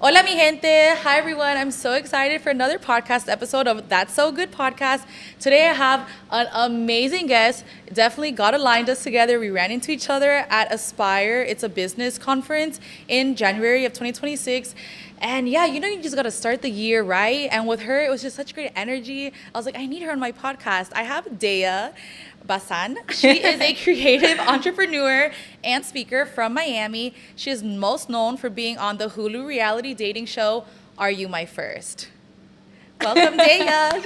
Hola, mi gente. Hi, everyone. I'm so excited for another podcast episode of That's So Good podcast. Today, I have an amazing guest. Definitely God aligned us together. We ran into each other at Aspire. It's a business conference in January of 2026. And yeah, you just got to start the year, right? And with her, it was just such great energy. I was like, I need her on my podcast. I have Deya Bazan. She is a creative entrepreneur and speaker from Miami. She is most known for being on the Hulu reality dating show, Are You My First? Welcome, Deya.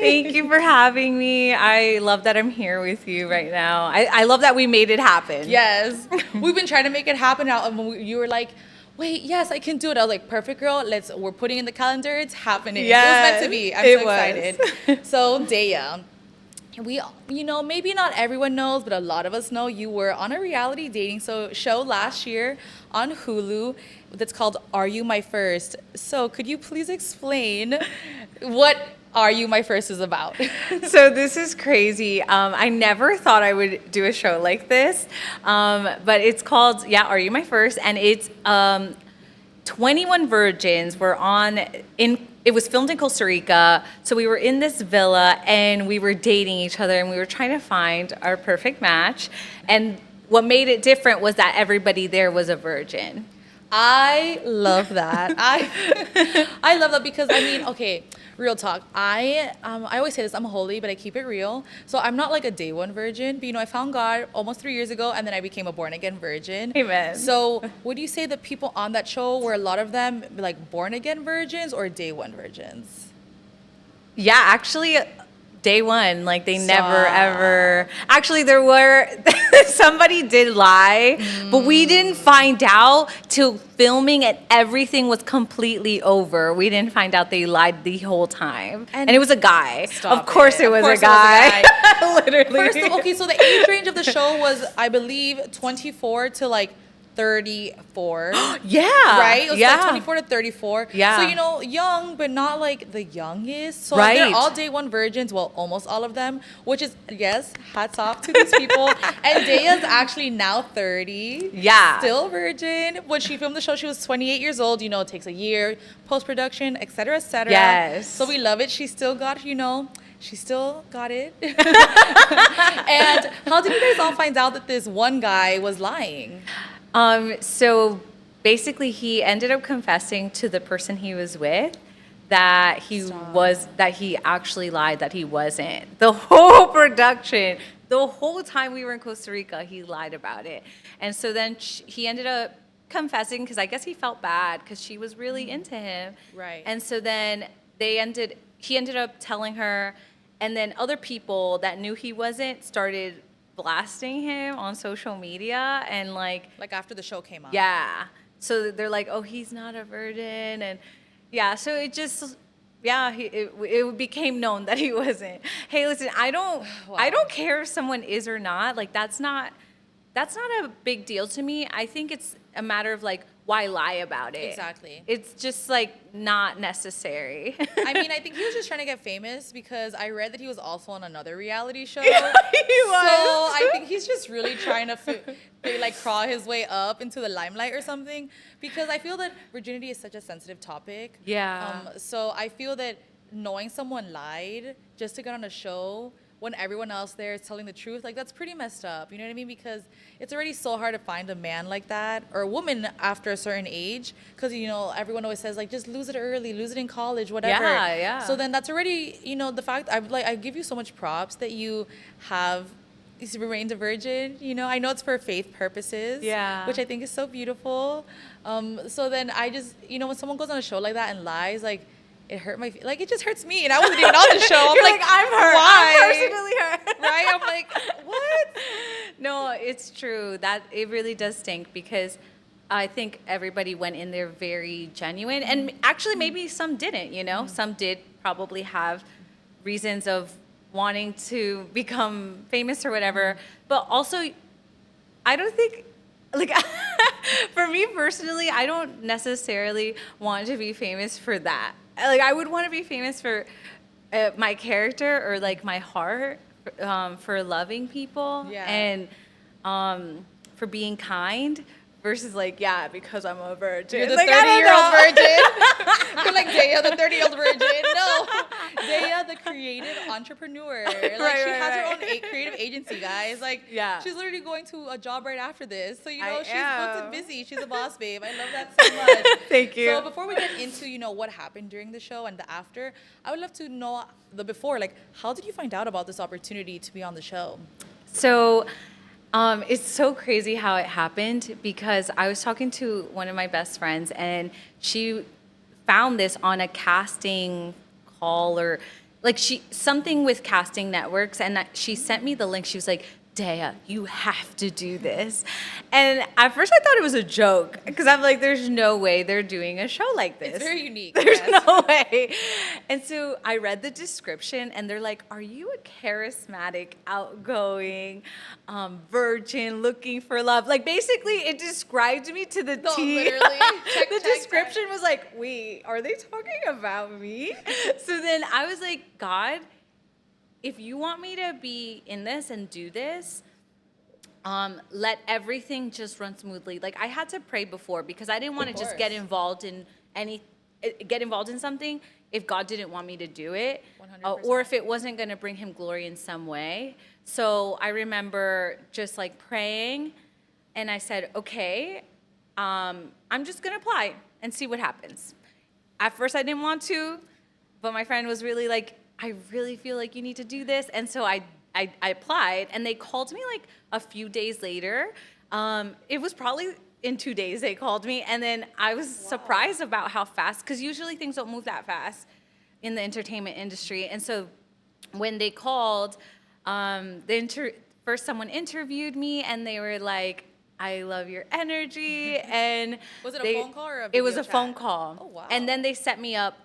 Thank you for having me. I love that I'm here with you right now. I love that we made it happen. Yes. We've been trying to make it happen now. And when you were like, wait, yes, I can do it. I was like, perfect, girl. We're putting in the calendar. It's happening. Yes, it was meant to be. I'm so excited. So, Deya, maybe not everyone knows, but a lot of us know you were on a reality dating show last year on Hulu that's called Are You My First? So could you please explain what Are You My First is about? So this is crazy. I never thought I would do a show like this, but it's called, Are You My First? And it's 21 virgins were it was filmed in Costa Rica. So we were in this villa and we were dating each other and we were trying to find our perfect match. And what made it different was that everybody there was a virgin. I love that. I love that because okay, real talk. I always say this, I'm holy, but I keep it real. So I'm not like a day one virgin, but I found God almost 3 years ago and then I became a born again virgin. Amen. So would you say the people on that show were a lot of them like born again virgins or day one virgins? Yeah, actually day one, like they Stop. never ever. Actually, there were somebody did lie, but we didn't find out till filming and everything was completely over. We didn't find out they lied the whole time, and it was a guy. Of course, it was a guy. Literally. So the age range of the show was, I believe, 24 to like 34. Yeah. Right? It was like 24 to 34. Yeah. So, young, but not like the youngest. So right. They're all day one virgins. Well, almost all of them, which is, yes, hats off to these people. And Deya's actually now 30. Yeah. Still virgin. When she filmed the show, she was 28 years old. It takes a year, post-production, et cetera, et cetera. Yes. So we love it. She still got, she still got it. And how did you guys all find out that this one guy was lying? So basically he ended up confessing to the person he was with that he actually lied, that he wasn't. The whole production, the whole time we were in Costa Rica, he lied about it. And so then he ended up confessing because I guess he felt bad because she was really into him. Right. And so then he ended up telling her, and then other people that knew he wasn't started blasting him on social media and like after the show came out. Yeah. So they're like, oh, he's not a virgin. And so it just, it became known that he wasn't. Hey, listen, I don't care if someone is or not. Like, that's not a big deal to me. I think it's a matter of like, why lie about it? Exactly. It's just like not necessary. I think he was just trying to get famous because I read that he was also on another reality show. He was. So I think he's just really trying to crawl his way up into the limelight or something, because I feel that virginity is such a sensitive topic. Yeah. So I feel that knowing someone lied just to get on a show when everyone else there is telling the truth, like, that's pretty messed up. You know what I mean? Because it's already so hard to find a man like that, or a woman after a certain age, because, everyone always says, like, just lose it early, lose it in college, whatever. Yeah. So then that's already, the fact, I give you so much props that you have remained a virgin. I know it's for faith purposes, which I think is so beautiful. So then I just, when someone goes on a show like that and lies, like, it hurt it just hurts me, and I wasn't even on the show. You're like, I'm hurt. Why? I'm personally hurt. Right? I'm like, what? No, it's true. That it really does stink because I think everybody went in there very genuine, and actually maybe some didn't. Some did probably have reasons of wanting to become famous or whatever, but also I don't think. For me personally, I don't necessarily want to be famous for that. I would want to be famous for my character or my heart, for loving people and for being kind versus like, yeah, because I'm a virgin. You're the like, 30-year-old virgin. You're like Deya, the 30-year-old virgin. No, Deya, the creative entrepreneur. Like she has her own creative agency, guys. Like she's literally going to a job right after this. So she's booked and busy. She's a boss babe. I love that so much. Thank you. So before we get into what happened during the show and the after, I would love to know the before. Like, how did you find out about this opportunity to be on the show? So. It's so crazy how it happened because I was talking to one of my best friends and she found this on a casting call or like something with casting networks, and she sent me the link. She was like, Deya, you have to do this. And at first I thought it was a joke because I'm like, there's no way they're doing a show like this. It's very unique. There's no way. And so I read the description and they're like, are you a charismatic, outgoing, virgin, looking for love? Like basically it described me to the T. Literally. The description was like, wait, are they talking about me? So then I was like, God, if you want me to be in this and do this, let everything just run smoothly. Like I had to pray before because I didn't want to just get involved in something if God didn't want me to do it, or if it wasn't going to bring him glory in some way. So I remember just like praying and I said, okay, I'm just going to apply and see what happens. At first I didn't want to, but my friend was really like, I really feel like you need to do this. And so I applied and they called me like a few days later. It was probably in 2 days they called me. And then I was surprised about how fast, because usually things don't move that fast in the entertainment industry. And so when they called, first someone interviewed me and they were like, I love your energy. And was it a phone call or a video It was a chat? phone call. Oh, wow. And then they set me up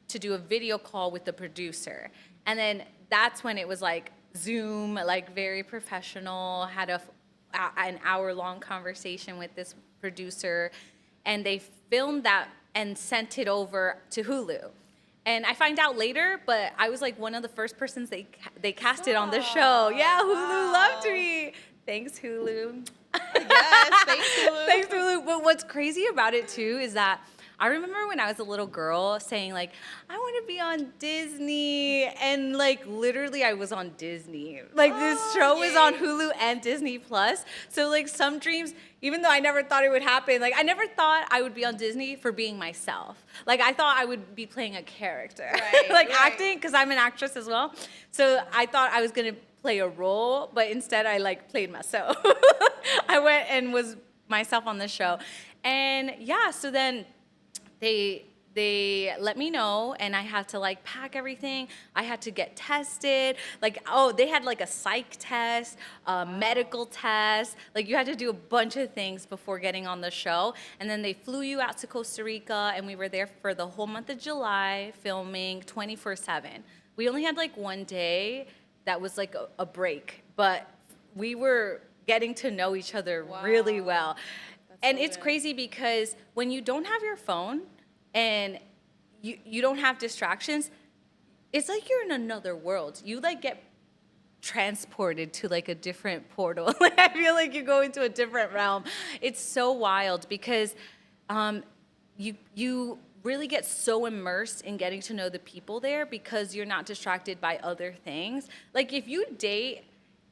to do a video call with the producer. And then that's when it was like Zoom, like very professional, had an hour-long conversation with this producer. And they filmed that and sent it over to Hulu. And I find out later, but I was like one of the first persons they casted on the show. Yeah, Hulu loved me. Thanks, Hulu. Yes, thanks, Hulu. Thanks, Hulu. But what's crazy about it, too, is that I remember when I was a little girl saying, like, I want to be on Disney. And, like, literally I was on Disney. Like, this show was on Hulu and Disney+. So, like, some dreams, even though I never thought it would happen, like, I never thought I would be on Disney for being myself. Like, I thought I would be playing a character. Right, acting, because I'm an actress as well. So I thought I was going to play a role, but instead I, like, played myself. I went and was myself on the show. And, yeah, so then they let me know, and I had to like pack everything. I had to get tested. Like, they had like a psych test, a medical test. Like you had to do a bunch of things before getting on the show. And then they flew you out to Costa Rica, and we were there for the whole month of July filming 24/7. We only had like one day that was like a break, but we were getting to know each other really well. And it's crazy because when you don't have your phone and you don't have distractions, it's like you're in another world. You like get transported to like a different portal. Like I feel like you go into a different realm. It's so wild because you really get so immersed in getting to know the people there because you're not distracted by other things. Like if you date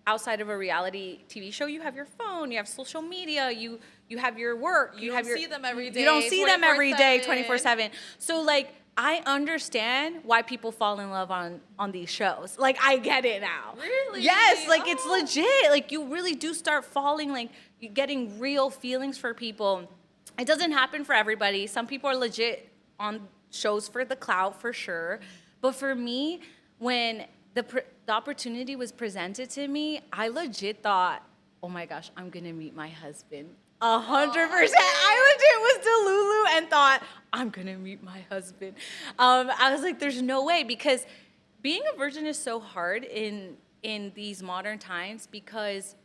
outside of a reality TV show, you have your phone, you have social media, you have your work, you don't see them every day. You don't see them every day 24/7. So like I understand why people fall in love on these shows. Like I get it now. Really? Yes, like it's legit. Like you really do start falling, like you're getting real feelings for people. It doesn't happen for everybody. Some people are legit on shows for the clout for sure. But for me, when the opportunity was presented to me, I legit thought, oh my gosh, I'm gonna meet my husband. 100%. I legit was Delulu and thought, I'm gonna meet my husband. I was like, there's no way, because being a virgin is so hard in these modern times because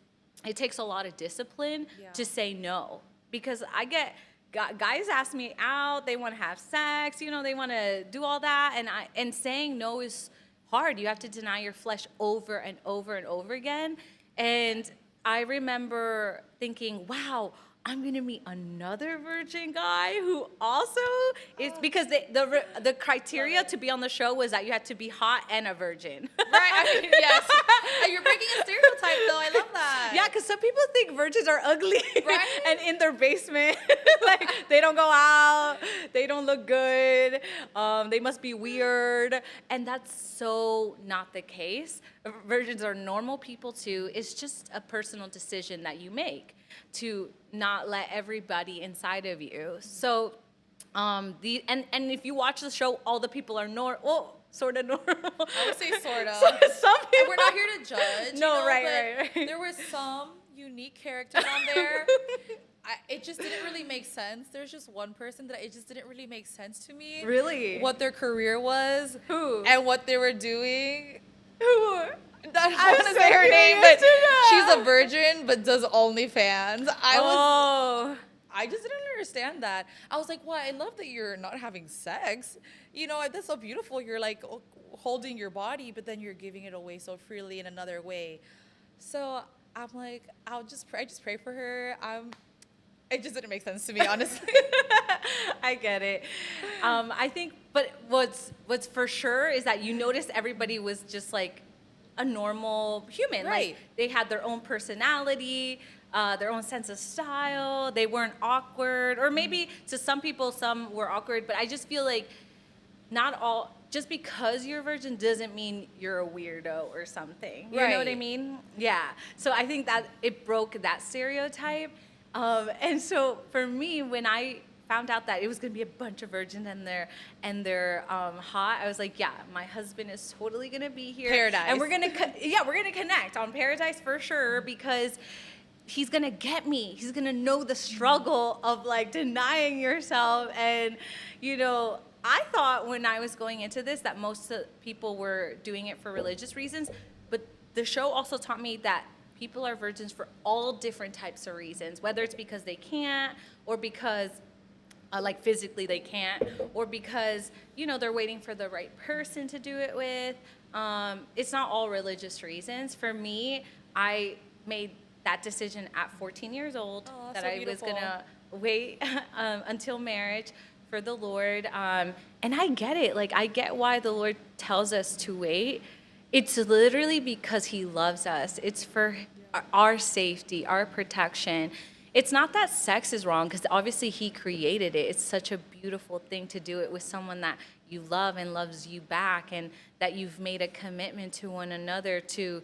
it takes a lot of discipline to say no. Because I get guys ask me out, they want to have sex, they want to do all that, and saying no is hard. You have to deny your flesh over and over and over again. And I remember thinking, wow, I'm gonna meet another virgin guy who also is, because the criteria to be on the show was that you had to be hot and a virgin. Right. I mean, yes. You're breaking a stereotype, though. I love that. Yeah, because some people think virgins are ugly, right? And in their basement, like they don't go out, they don't look good, they must be weird, and that's so not the case. Virgins are normal people too. It's just a personal decision that you make to not let everybody inside of you. So, and if you watch the show, all the people are sort of normal. I would say sort of. Some people. And we're not here to judge. No, right. Right. There were some unique characters on there. It just didn't really make sense. There's just one person that it just didn't really make sense to me. Really? What their career was. Who? And what they were doing. Who? I want to say her name, but she's a virgin, but does OnlyFans. I just didn't understand that. I was like, well, I love that you're not having sex. You know, that's so beautiful. You're like holding your body, but then you're giving it away so freely in another way. So I'm like, I just pray for her. It just didn't make sense to me, honestly. I get it. I think, but what's for sure is that you noticed everybody was just like a normal human. Right. Like they had their own personality, their own sense of style. They weren't awkward, or maybe to some people, some were awkward. But I just feel like not all. Just because you're a virgin doesn't mean you're a weirdo or something. You know what I mean? Yeah. So I think that it broke that stereotype. And so for me, when I found out that it was going to be a bunch of virgins and they're hot, I was like, yeah, my husband is totally going to be here. Paradise. And we're going to connect on Paradise for sure, because he's going to get me. He's going to know the struggle of like denying yourself. And, you know, I thought when I was going into this that most people were doing it for religious reasons, but the show also taught me that people are virgins for all different types of reasons, whether it's because they can't, or because like physically they can't, or because, you know, they're waiting for the right person to do it with. It's not all religious reasons. For me, I made that decision at 14 years old, that I was gonna wait until marriage for the Lord. And I get it. Like, I get why the Lord tells us to wait. It's literally because he loves us. It's for our safety, our protection. It's not that sex is wrong, because obviously he created it. It's such a beautiful thing to do it with someone that you love and loves you back, and that you've made a commitment to one another to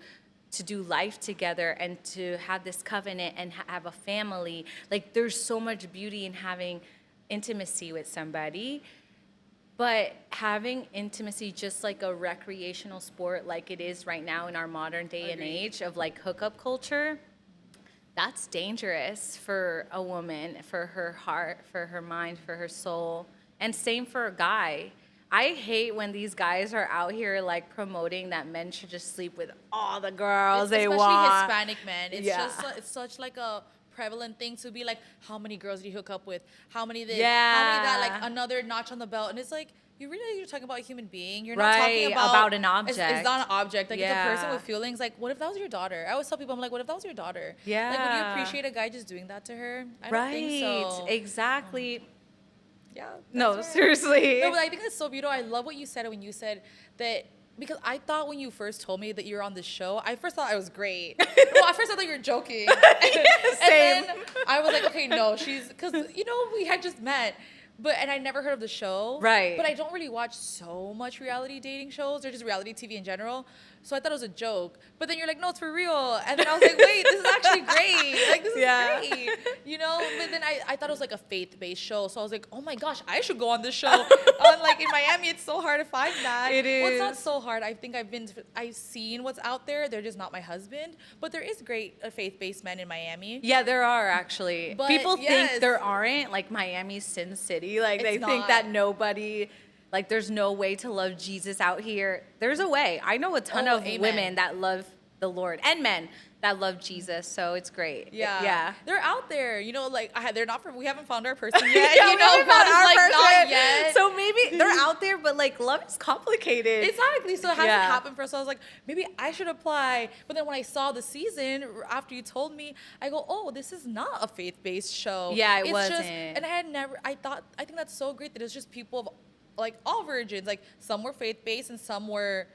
do life together and to have this covenant and have a family. Like, there's so much beauty in having intimacy with somebody. But having intimacy just like a recreational sport, like it is right now in our modern day and age of like hookup culture, that's dangerous for a woman, for her heart, for her mind, for her soul. And same for a guy. I hate when these guys are out here like promoting that men should just sleep with all the girls they want. Especially Hispanic men. It's just it's such like a prevalent thing to be like, how many girls do you hook up with? How many this? How many that? Like another notch on the belt. And it's like, you're talking about a human being. You're not talking about an object. It's not an object. Like, it's a person with feelings. Like, what if that was your daughter? I always tell people, I'm like, what if that was your daughter? Yeah. Like, would you appreciate a guy just doing that to her? I don't think so. Exactly. Yeah. No, seriously. No, but I think that's so beautiful. I love what you said when you said that, because I thought when you first told me that you were on the show, I first thought it was great. Well, at first I thought you were joking. Same. And then I was like, okay, no, because, we had just met. And I never heard of the show. Right. But I don't really watch so much reality dating shows or just reality TV in general. So I thought it was a joke. But then you're like, no, it's for real. And then I was like, wait, this is actually great. Like, this is great. But then I thought it was like a faith-based show. So I was like, oh my gosh, I should go on this show. Like in Miami, it's so hard to find that. It is. Well, it's not so hard. I think I've seen what's out there. They're just not my husband. But there is great faith-based men in Miami. Yeah, there are actually. But people think there aren't. Like, Miami's Sin City. Like, they think that nobody, like, there's no way to love Jesus out here. There's a way. I know a ton of women that love the Lord, and men that love Jesus, so it's great. Yeah. They're out there, they're not we haven't found our person yet. We haven't found our person. Not yet. So maybe they're out there, but like, love is complicated. Exactly. So it hasn't Yeah. happened for us. So I was like, maybe I should apply. But then when I saw the season after you told me, I go, oh, this is not a faith-based show. Yeah, it it's wasn't. Just, and I think that's so great that it's just people of like all virgins. Like some were faith-based and some were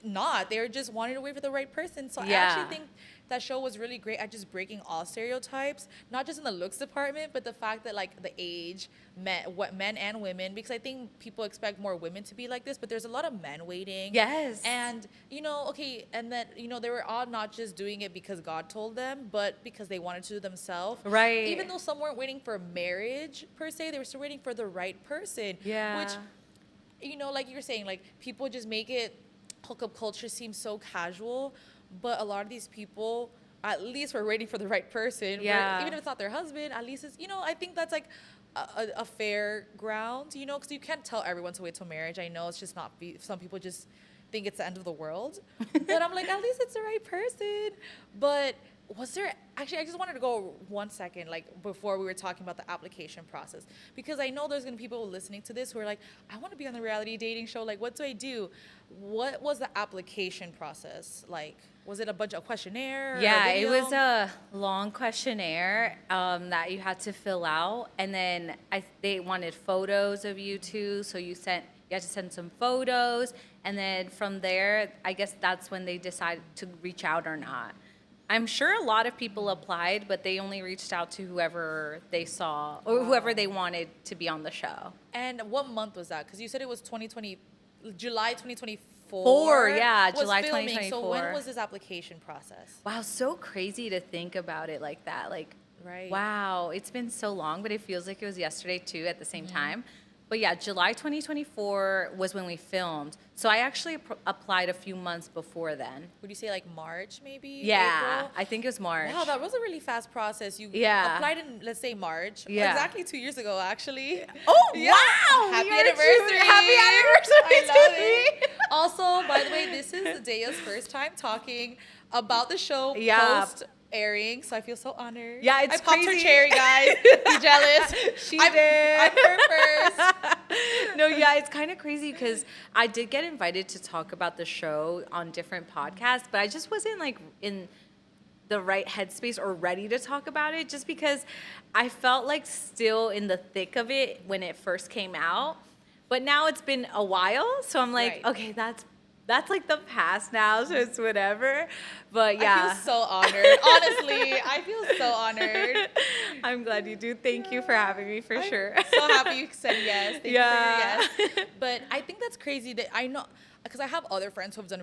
not. They were just wanting to wait for the right person. So I actually think that show was really great at just breaking all stereotypes, not just in the looks department, but the fact that like the age, men and women, because I think people expect more women to be like this, but there's a lot of men waiting. Yes. And okay, and then they were all not just doing it because God told them, but because they wanted to do themselves. Right. Even though some weren't waiting for marriage per se, they were still waiting for the right person. Yeah. Which, like you were saying, like people just make it hookup culture seem so casual, but a lot of these people at least were waiting for the right person. Yeah. Even if it's not their husband, at least it's, I think that's like a fair ground, because you can't tell everyone to wait till marriage. I know it's just not, some people just think it's the end of the world. But I'm like, at least it's the right person. But was there, actually, I just wanted to go 1 second, like before we were talking about the application process, because I know there's going to be people listening to this who are like, I want to be on the reality dating show. Like, what do I do? What was the application process like? Was it a bunch of questionnaire? Yeah, or a it video? was a long questionnaire that you had to fill out, and then they wanted photos of you too. So you had to send some photos, and then from there, I guess that's when they decided to reach out or not. I'm sure a lot of people applied, but they only reached out to whoever they saw or whoever they wanted to be on the show. And what month was that? Because you said it was July 2024. July filming. 2024. So when was this application process? Wow, so crazy to think about it like that. Like, right. Wow, it's been so long, but it feels like it was yesterday too at the same time. But yeah, July 2024 was when we filmed. So I actually applied a few months before then. Would you say like March maybe? Yeah, April? I think it was March. Wow, that was a really fast process. You applied in, let's say, March. Yeah. Exactly 2 years ago, actually. Oh, Yeah. wow! Happy You're anniversary. Happy anniversary I love to it. me. Also, by the way, this is Deya's first time talking about the show post airing, so I feel so honored. Yeah, it's I popped crazy. her cherry, guys. Be jealous. She I'm her first. No, yeah, it's kind of crazy because I did get invited to talk about the show on different podcasts, but I just wasn't like in the right headspace or ready to talk about it, just because I felt like still in the thick of it when it first came out. But now it's been a while, so I'm like, okay, that's like the past now, so it's whatever. But yeah. I feel so honored. Honestly, I feel so honored. I'm glad you do. Thank you for having me for sure. So happy you said yes. Thank you for your yes. But I think that's crazy that I know, because I have other friends who have done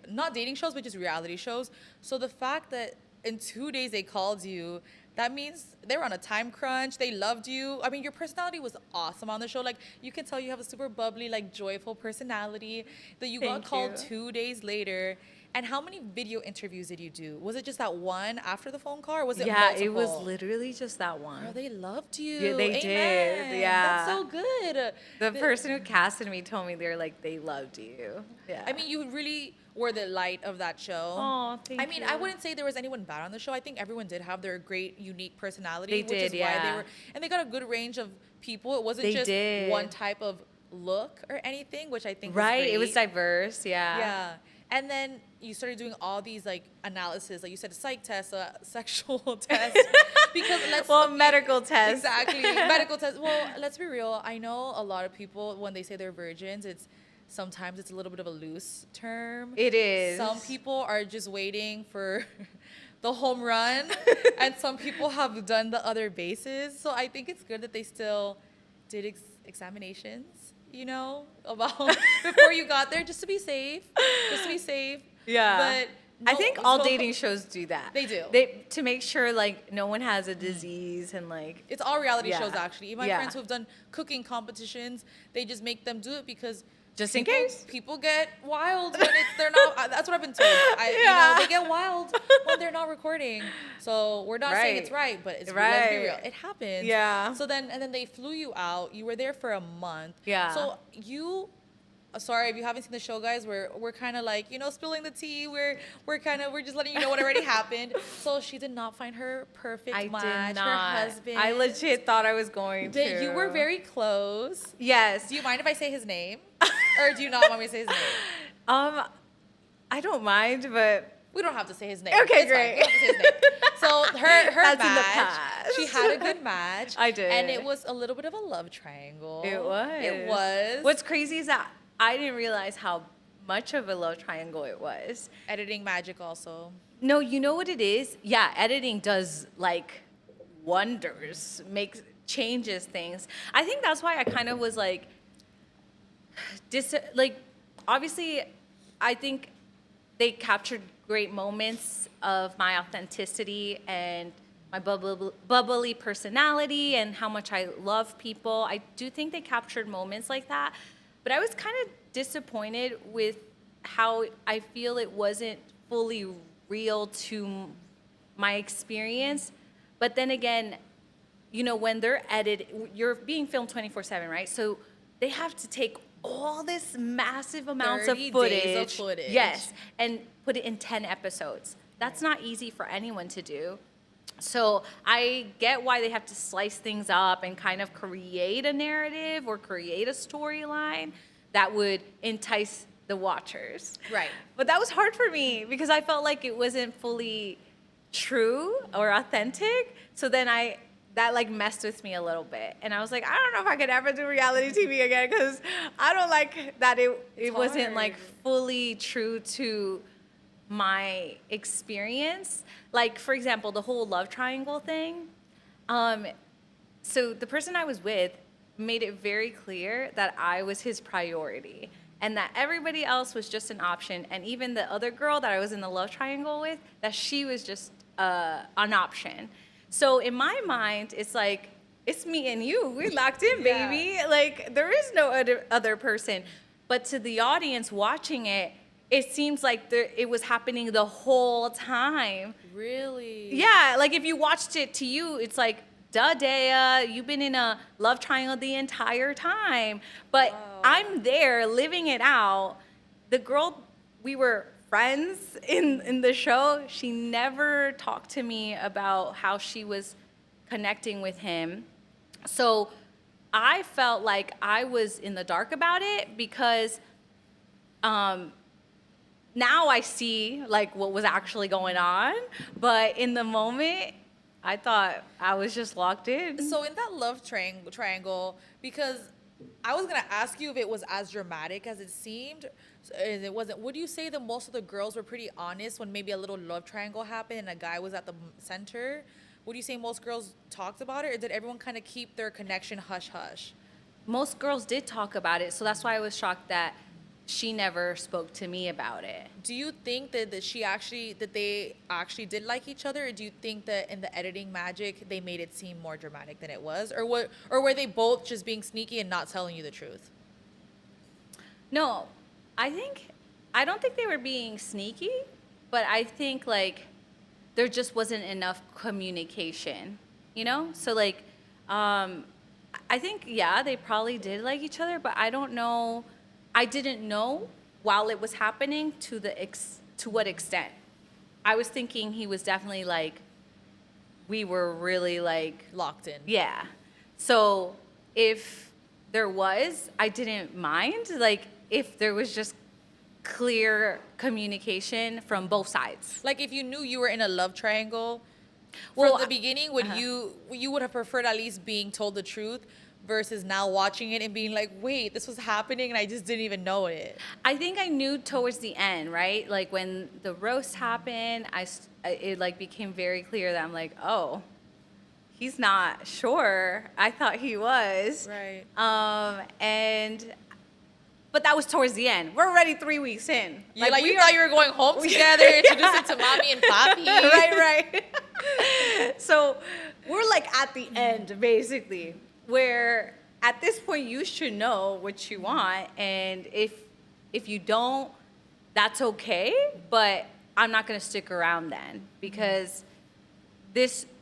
not dating shows, but just reality shows. So the fact that in 2 days they called you, that means they were on a time crunch. They loved you. I mean, your personality was awesome on the show. Like, you can tell you have a super bubbly, like, joyful personality. That you got called 2 days later. And how many video interviews did you do? Was it just that one after the phone call, or was it multiple? It was literally just that one. Girl, they loved you. Yeah, they did. Yeah. That's so good. The person who casted me told me they loved you. Yeah. I mean, you really were the light of that show. Oh, thank you. I mean, I wouldn't say there was anyone bad on the show. I think everyone did have their great, unique personality. They which did, is why they were, and they got a good range of people. It wasn't just one type of look or anything, which I think was great. It was diverse, yeah. Yeah. And then you started doing all these like analysis, like you said, a psych test, a sexual test, because medical test. Exactly, medical test. Well, let's be real. I know a lot of people when they say they're virgins, sometimes it's a little bit of a loose term. It is. Some people are just waiting for the home run, and some people have done the other bases. So I think it's good that they still did examinations. About before you got there, just to be safe. Yeah. But I think all dating shows do that. They do. To make sure like no one has a disease and like. It's all reality shows actually. My Yeah. friends who have done cooking competitions, they just make them do it because just in case people get wild when they're not. That's what I've been told. They get wild when they're not recording. So we're not saying it's right, but it's let's be real. It happens. Yeah. So then they flew you out. You were there for a month. Yeah. So sorry if you haven't seen the show, guys. We're kind of like spilling the tea. We're just letting you know what already happened. So she did not find her perfect match. Did not. Her husband. I legit thought I was going to. You were very close. Yes. Do you mind if I say his name? Or do you not want me to say his name? I don't mind, but We don't have to say his name. Okay, It's great. fine. We don't have to say his name. So her That's in the match, past. she had a good match. I did. And it was a little bit of a love triangle. It was. It was. What's crazy is that I didn't realize how much of a love triangle it was. Editing magic also. No, you know what it is? Yeah, editing does like wonders, changes things. I think that's why I kind of was like, obviously, I think they captured great moments of my authenticity and my bubbly personality and how much I love people. I do think they captured moments like that, but I was kind of disappointed with how I feel it wasn't fully real to my experience. But then again, you know, when they're edited, you're being filmed 24/7, right? So they have to take all this massive amounts of 30 footage, days of footage. yes, and put it in 10 episodes. That's not easy for anyone to do. So I get why they have to slice things up and kind of create a narrative or create a storyline that would entice the watchers. Right. But that was hard for me because I felt like it wasn't fully true or authentic. So then that like messed with me a little bit. And I was like, I don't know if I could ever do reality TV again because I don't like that it wasn't like fully true to my experience. Like, for example, the whole love triangle thing. So the person I was with made it very clear that I was his priority and that everybody else was just an option. And even the other girl that I was in the love triangle with, that she was just an option. So in my mind, it's like, it's me and you. We're locked in, baby. Yeah. Like, there is no other person. But to the audience watching it, it seems like it was happening the whole time. Really? Yeah, like if you watched it to you, it's like, duh, Deya, you've been in a love triangle the entire time. But wow. I'm there living it out. The girl, we were friends in the show. She never talked to me about how she was connecting with him. So I felt like I was in the dark about it because now I see like what was actually going on, but in the moment, I thought I was just locked in. So in that love triangle, because I was gonna ask you if it was as dramatic as it seemed, and it wasn't. Would you say that most of the girls were pretty honest when maybe a little love triangle happened and a guy was at the center? Would you say most girls talked about it, or did everyone kind of keep their connection hush hush? Most girls did talk about it, so that's why I was shocked that she never spoke to me about it. Do you think that they actually did like each other, or do you think that in the editing magic they made it seem more dramatic than it was, or were they both just being sneaky and not telling you the truth? No, I don't think they were being sneaky, but I think like there just wasn't enough communication, you know? So like, I think, yeah, they probably did like each other, but I don't know. I didn't know while it was happening to what extent. I was thinking he was definitely like, we were really like locked in. Yeah. So if there was, I didn't mind. Like if there was just clear communication from both sides. Like if you knew you were in a love triangle well, from the beginning, would you would have preferred at least being told the truth versus now watching it and being like, wait, this was happening and I just didn't even know it? I think I knew towards the end, right? Like when the roast happened, it like became very clear that I'm like, oh, he's not sure. I thought he was. Right. But that was towards the end. We're already 3 weeks in. You thought you were going home together, introducing to mommy and papi. Right. So we're like at the end, basically, where at this point you should know what you want, and if you don't, that's okay. But I'm not gonna stick around then because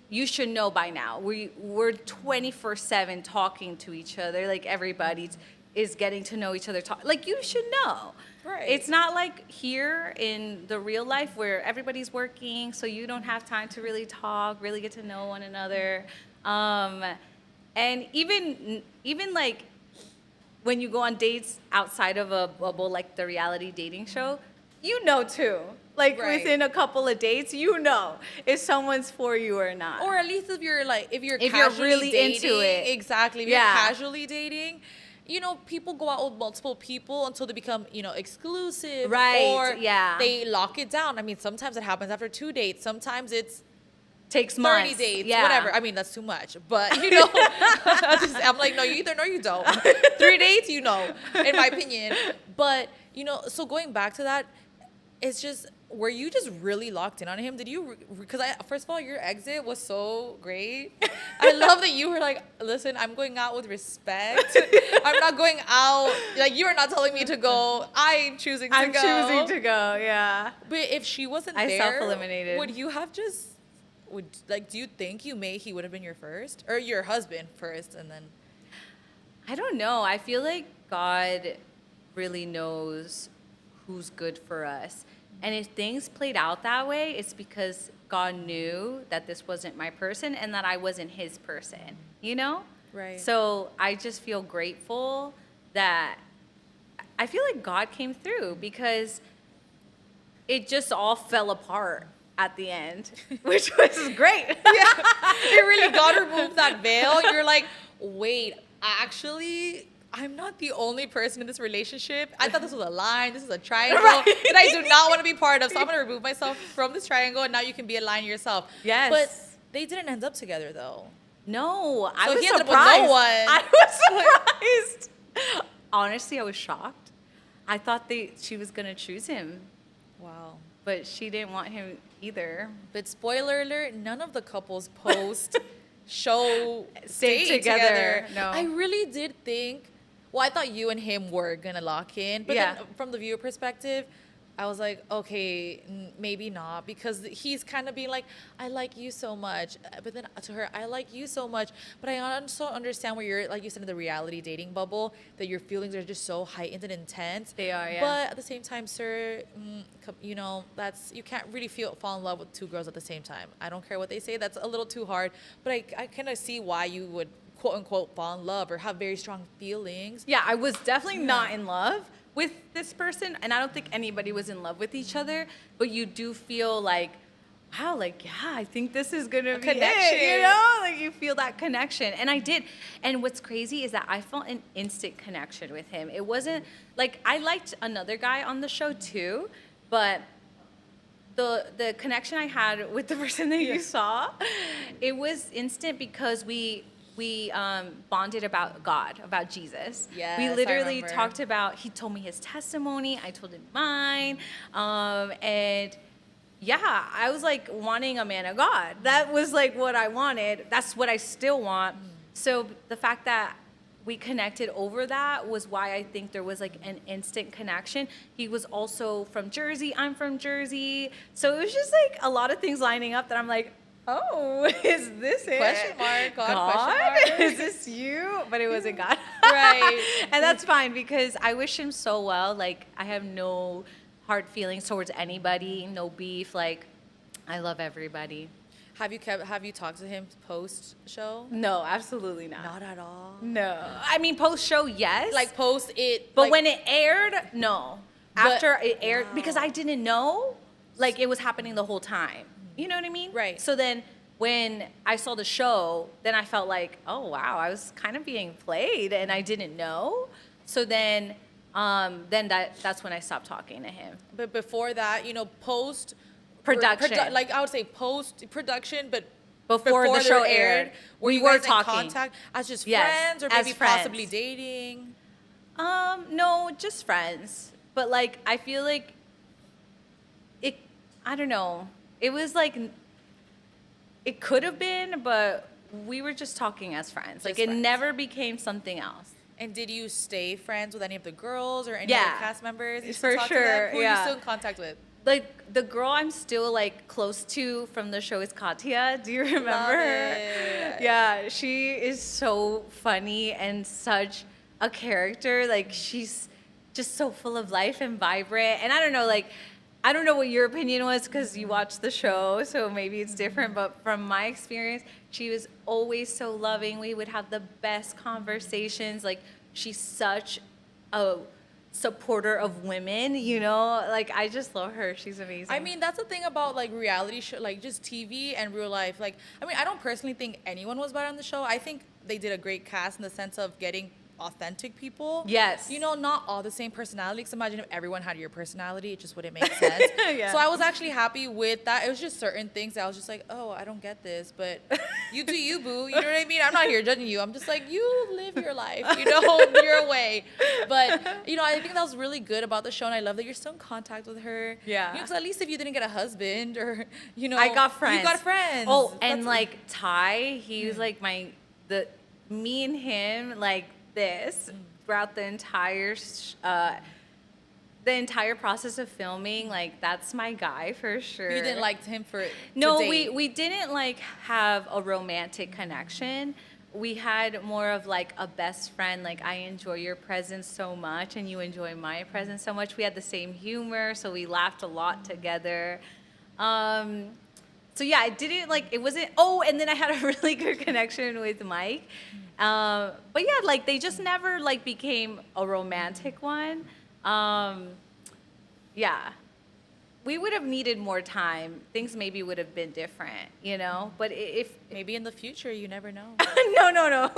you should know by now. We're 24/7 talking to each other, like everybody is getting to know each other. Like you should know. Right. It's not like here in the real life where everybody's working, so you don't have time to really talk, really get to know one another. And even like when you go on dates outside of a bubble like the reality dating show, you know too. Like within a couple of dates, you know if someone's for you or not. Or at least if you're really dating, into it. exactly. If you're casually dating, you know, people go out with multiple people until they become, you know, exclusive. Right. Or yeah. they lock it down. I mean, sometimes it happens after 2 dates. Sometimes it's takes 30 months. dates, Yeah. whatever. I mean, that's too much. But, you know, I'm like, no, you either know you don't. 3 dates, you know, in my opinion. But, you know, so going back to that, it's just, were you just really locked in on him? Did you, because first of all, your exit was so great. I love that you were like, listen, I'm going out with respect. I'm not going out, like, you are not telling me to go. I'm choosing to go. I'm choosing to go, yeah. But if she wasn't I there, self-eliminated. would you have just, do you think he would have been your first? Or your husband first and then? I don't know. I feel like God really knows who's good for us. And if things played out that way, it's because God knew that this wasn't my person and that I wasn't his person, you know? Right. So I just feel grateful that I feel like God came through because it just all fell apart at the end, which was great. Yeah. It really, God removed that veil. You're like, wait, actually, I'm not the only person in this relationship. I thought this was a line. This is a triangle Right. that I do not want to be part of. So I'm going to remove myself from this triangle, and now you can be a line yourself. Yes. But they didn't end up together, though. No, I So was he ended up surprised. with no one. I was surprised. Honestly, I was shocked. I thought she was going to choose him, Wow. but she didn't want him either. But spoiler alert, none of the couples post show Stayed stayed together. No. I really did think, well, I thought you and him were going to lock in. But Yeah. then from the viewer perspective, I was like, okay, maybe not. Because he's kind of being like, I like you so much. But then to her, I like you so much. But I also understand where you're, like you said, in the reality dating bubble, that your feelings are just so heightened and intense. They are, yeah. But at the same time, sir, you know, you can't really fall in love with 2 girls at the same time. I don't care what they say. That's a little too hard. But I kind of see why you would, quote unquote, fall in love or have very strong feelings. Yeah, I was definitely not in love with this person, and I don't think anybody was in love with each other, but you do feel like, wow, like, yeah, I think this is gonna be connection. it, you know? Like, you feel that connection, and I did. And what's crazy is that I felt an instant connection with him. It wasn't, like, I liked another guy on the show too, but the connection I had with the person that you saw, it was instant because we bonded about God, about Jesus. Yes, we I literally remember. talked about, he told me his testimony, I told him mine, and yeah, I was like wanting a man of God. That was like what I wanted. That's what I still want. So the fact that we connected over that was why I think there was like an instant connection. He was also from Jersey, I'm from Jersey. So it was just like a lot of things lining up that I'm like, oh, is this it? Question mark, God, question mark. Is this you? But it wasn't God. Right. And that's fine because I wish him so well. Like, I have no hard feelings towards anybody, no beef. Like, I love everybody. Have you talked to him post show? No, absolutely not. Not at all. No. I mean, post show, yes. Like post it, but like, when it aired, no. But- After it aired, Wow. because I didn't know, like, it was happening the whole time. You know what I mean? Right. So then when I saw the show, then I felt like, oh, wow, I was kind of being played and I didn't know. So then that's when I stopped talking to him. But before that, you know, post Production. like I would say post production, but Before the they show aired, were we you were guys in talking. contact as just Yes, friends or as maybe friends. possibly dating? No, just friends. But like, I feel like I don't know. It was like, it could have been, but we were just talking as friends. Like, Just it friends. never became something else. And did you stay friends with any of the girls or any Yeah. other cast members? You For still talk to them? sure, Who are you yeah. still in contact with? Like, the girl I'm still like close to from the show is Katya. Do you remember Love her? it. Yeah, she is so funny and such a character. Like, she's just so full of life and vibrant. And I don't know, like, I don't know what your opinion was because you watched the show, so maybe it's different. But from my experience, she was always so loving. We would have the best conversations. Like, she's such a supporter of women, you know? Like, I just love her. She's amazing. I mean, that's the thing about like reality show, like just TV and real life. Like, I mean, I don't personally think anyone was bad on the show. I think they did a great cast in the sense of getting authentic people. Yes. You know, not all the same personality. 'Cause imagine if everyone had your personality, it just wouldn't make sense. Yeah. So I was actually happy with that. It was just certain things that I was just like, oh, I don't get this, but you do you, boo. You know what I mean? I'm not here judging you. I'm just like, you live your life, you know, your way. But, you know, I think that was really good about the show, and I love that you're still in contact with her. Yeah. Because at least if you didn't get a husband or, you know. I got friends. You got friends. Oh, and That's- like Ty, he was like me and him, like this, throughout the entire process of filming. Like, that's my guy for sure. You didn't like him for No, to date. we didn't like have a romantic connection. We had more of like a best friend. Like, I enjoy your presence so much and you enjoy my presence so much. We had the same humor, so we laughed a lot together. So yeah, it wasn't, oh, and then I had a really good connection with Mike. But yeah, like, they just never like became a romantic one. Yeah. We would have needed more time. Things maybe would have been different, you know? But if Maybe in the future, you never know. no.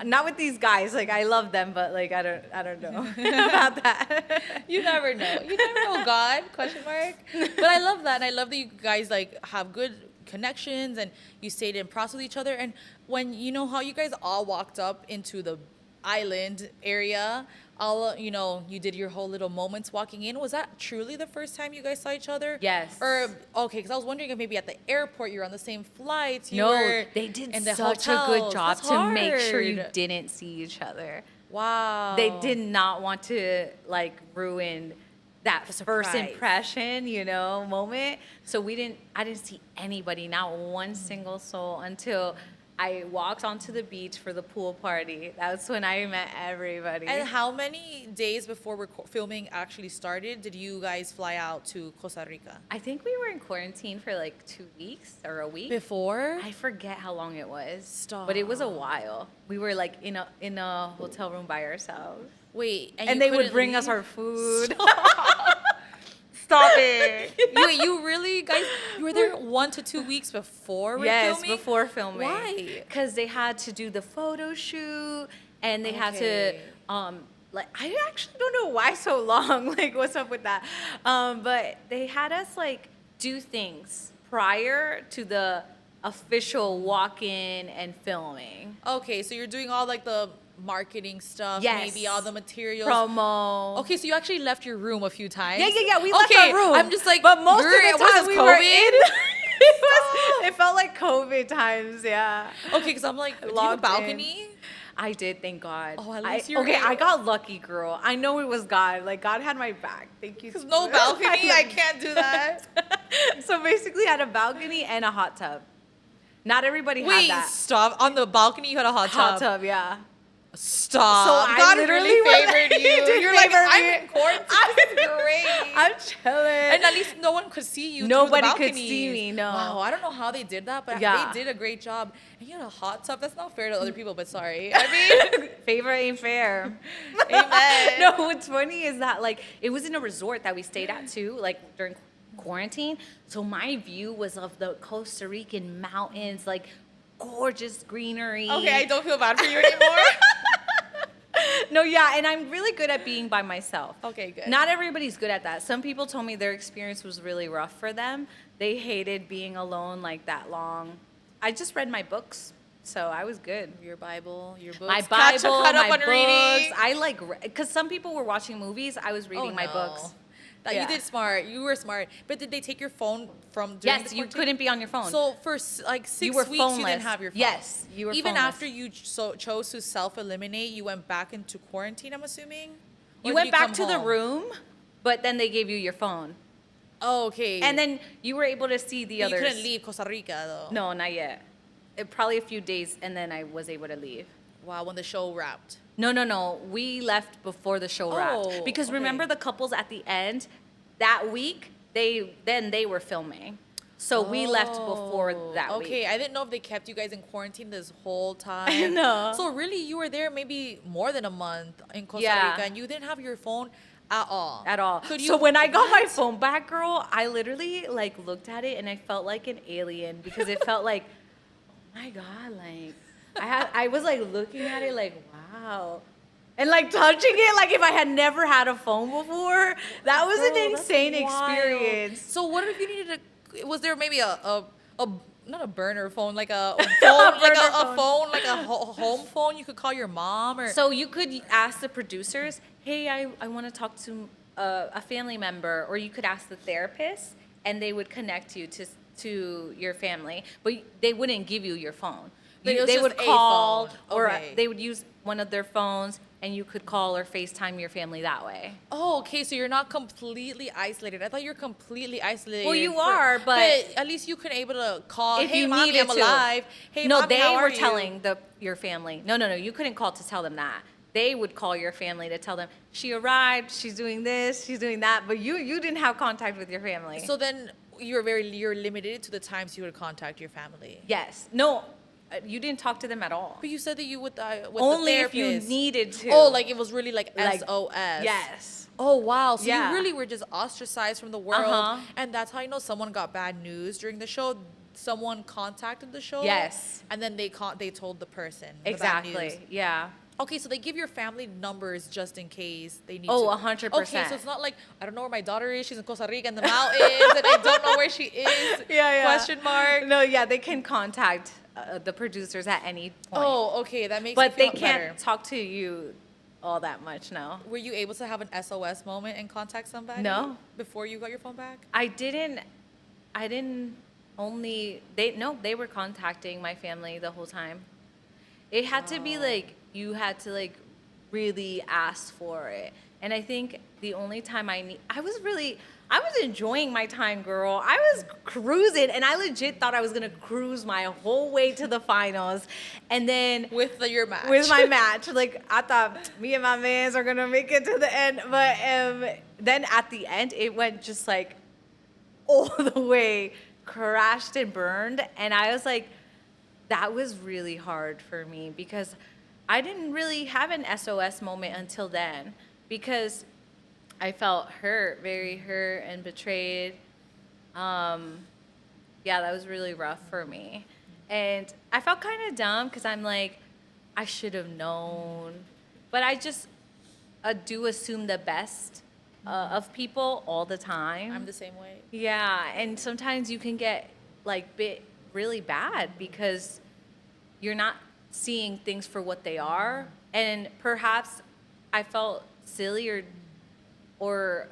Not with these guys. Like, I love them, but like, I don't know about that. You never know. You never know, God, question mark. But I love that. And I love that you guys like have good connections and you stayed in process with each other. And when, you know, how you guys all walked up into the island area, all, you know, you did your whole little moments walking in. Was that truly the first time you guys saw each other? Yes. Or, okay, because I was wondering if maybe at the airport you were on the same flights. You No, were they did in the such a good hotels. job That's to make sure you hard. didn't see each other. Wow. They did not want to like ruin that first surprise. impression, you know, moment. So I didn't see anybody, not one single soul, until I walked onto the beach for the pool party. That's when I met everybody. And how many days before filming actually started did you guys fly out to Costa Rica? I think we were in quarantine for like 2 weeks or a week. Before? I forget how long it was. Stop. But it was a while. We were like in a hotel room by ourselves. Wait, And you they would couldn't bring leave? us our food. Stop it. You really, guys, you were there 1 to 2 weeks before Yes, filming? before filming. Why? Because they had to do the photo shoot, and they had to, Okay. like, I actually don't know why so long. Like, what's up with that? But they had us, like, do things prior to the official walk-in and filming. Okay, so you're doing all like the marketing stuff, Yes. maybe all the materials. Promo. Okay, so you actually left your room a few times. Yeah. We left Okay, our room. I'm just like, but most of you're- the was time this we were COVID? in. It felt like COVID times. Yeah. Okay, because I'm like, do you have a Locked in. balcony? I did, thank God. Oh, at least you're okay, able- I got lucky, girl. I know it was God. Like, God had my back. Thank you. Because no balcony, I can't do that. So basically, I had a balcony and a hot tub. Not everybody Wait, had that. stop. On the balcony, you had a hot tub. Hot tub, yeah. Stop. So I God literally really was- favored He you. did You're like, favor I'm me. in quarantine. This is great. I'm chilling. And at least no one could see you. Nobody through the could balconies. see me, no. Wow, I don't know how they did that, but Yeah. they did a great job. And you had a hot tub. That's not fair to other people, but sorry. I mean, Favor ain't fair. amen. No, what's funny is that, like, it was in a resort that we stayed at too, like during quarantine. So my view was of the Costa Rican mountains, like gorgeous greenery. Okay, I don't feel bad for you anymore. No, yeah, and I'm really good at being by myself. Okay, good. Not everybody's good at that. Some people told me their experience was really rough for them. They hated being alone like that long. I just read my books, so I was good. Your Bible, your books. My Catch Bible, up my on books. reading. I like, because some people were watching movies. I was reading my books. That Yeah. You did smart. You were smart. But did they take your phone from during Yes, the you quarantine? couldn't be on your phone. So for like 6 You were weeks, you didn't phoneless. have your phone. Yes, you were Even phoneless. after you chose to self-eliminate, you went back into quarantine, I'm assuming? Or you did went back come to the home? room, but then they gave you your phone. Oh, okay. And then you were able to see the But others. you couldn't leave Costa Rica, though. No, not yet. Probably a few days, and then I was able to leave. Wow, when the show wrapped. No. We left before the show wrapped. Oh, Because okay. remember the couples at the end, that week, they were filming. So we left before that okay, week. I didn't know if they kept you guys in quarantine this whole time. No. So really, you were there maybe more than a month in Costa Yeah. Rica, and you didn't have your phone at all. At all. Could you? So when I got my What? phone back, girl, I literally like looked at it and I felt like an alien because it felt like, oh my God, like I was like looking at it like, wow. And like touching it like if I had never had a phone before. That was Girl, an that's insane wild. experience. So what if you needed was there maybe a not a burner phone, like a phone, like burner a phone, like a home phone you could call your mom or So you could ask the producers, hey, I want to talk to a family member, or you could ask the therapist, and they would connect you to your family, but they wouldn't give you your phone. But it was They just would a call, phone. or Okay. they would use one of their phones, and you could call or FaceTime your family that way. Oh, okay. So you're not completely isolated. I thought you were completely isolated. Well, you are, but at least you could able to call. If Hey, you mommy, needed I'm to. alive. Hey, No, mommy, they how are were you? telling your family. No, you couldn't call to tell them that. They would call your family to tell them she arrived, she's doing this, she's doing that, but you didn't have contact with your family. So then you're limited to the times you would contact your family. Yes. No, you didn't talk to them at all. But you said that you with Only the if you therapist. needed to. Oh, like it was really like Like, SOS. Yes. Oh wow! So Yeah. you really were just ostracized from the world, Uh-huh. and that's how you know someone got bad news during the show. Someone contacted the show. Yes. And then they told the person the bad Exactly. news. Yeah. Okay, so they give your family numbers just in case they need Oh, to. 100%. Okay, so it's not like I don't know where my daughter is. She's in Costa Rica in the mountains, and I don't know where she is. Yeah. Question mark. No, yeah, they can contact the producers at any point. Oh, okay, that makes. but me they feel can't better. talk to you all that much, no. Were you able to have an SOS moment and contact somebody? No. Before you got your phone back? I didn't only, they were contacting my family the whole time. It had to be like, you had to like really ask for it. And I think the only time I was enjoying my time, girl. I was cruising, and I legit thought I was gonna cruise my whole way to the finals. And then Your match. with my match. Like, I thought me and my mans are gonna make it to the end, but then at the end, it went just like all the way crashed and burned, and I was like, that was really hard for me because I didn't really have an SOS moment until then because I felt hurt, very hurt and betrayed. Yeah, that was really rough for me. And I felt kind of dumb because I'm like, I should have known. But I just do assume the best of people all the time. I'm the same way. Yeah, and sometimes you can get like bit really bad because you're not seeing things for what they are. And perhaps I felt silly or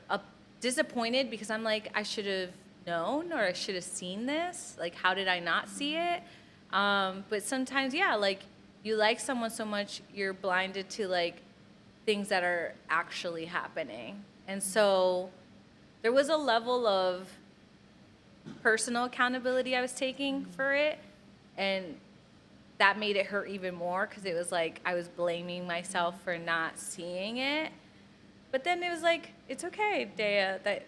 disappointed because I'm like, I should have known or I should have seen this. Like, how did I not see it? But sometimes, yeah, like you like someone so much, you're blinded to like things that are actually happening. And so there was a level of personal accountability I was taking for it. And that made it hurt even more because it was like I was blaming myself for not seeing it. But then it was like, it's okay, Deya, that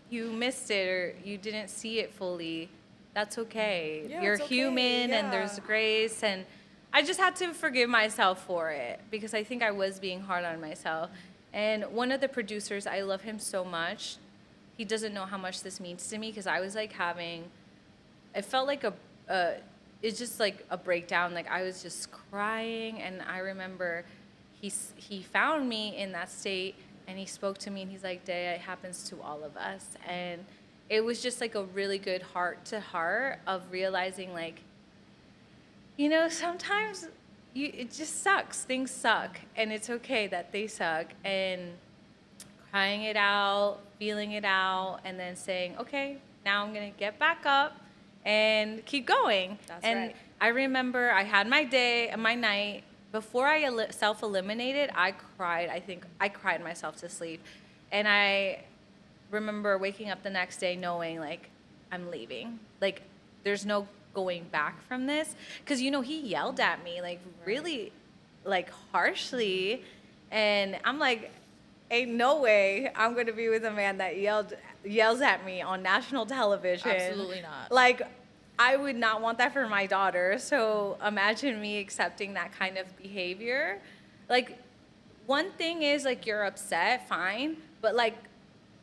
you missed it or you didn't see it fully. That's okay. Yeah, You're it's okay, human and there's yeah. grace. And I just had to forgive myself for it because I think I was being hard on myself. And one of the producers, I love him so much. He doesn't know how much this means to me because I was like it felt like it's just like a breakdown. Like I was just crying, and I remember he found me in that state, and he spoke to me, and he's like, "Deya, it happens to all of us." And it was just like a really good heart to heart of realizing, like, you know, sometimes it just sucks. Things suck, and it's okay that they suck. And crying it out, feeling it out, and then saying, "Okay, now I'm gonna get back up." And keep going. That's and right. I remember I had my day, my night. Before I self-eliminated, I cried. I think I cried myself to sleep. And I remember waking up the next day knowing, like, I'm leaving. Like, there's no going back from this. Because, you know, he yelled at me, like, really, like, harshly. And I'm like, ain't no way I'm going to be with a man that yells at me on national television. Absolutely not. Like, I would not want that for my daughter. So imagine me accepting that kind of behavior. Like, one thing is, like, you're upset, fine, but, like,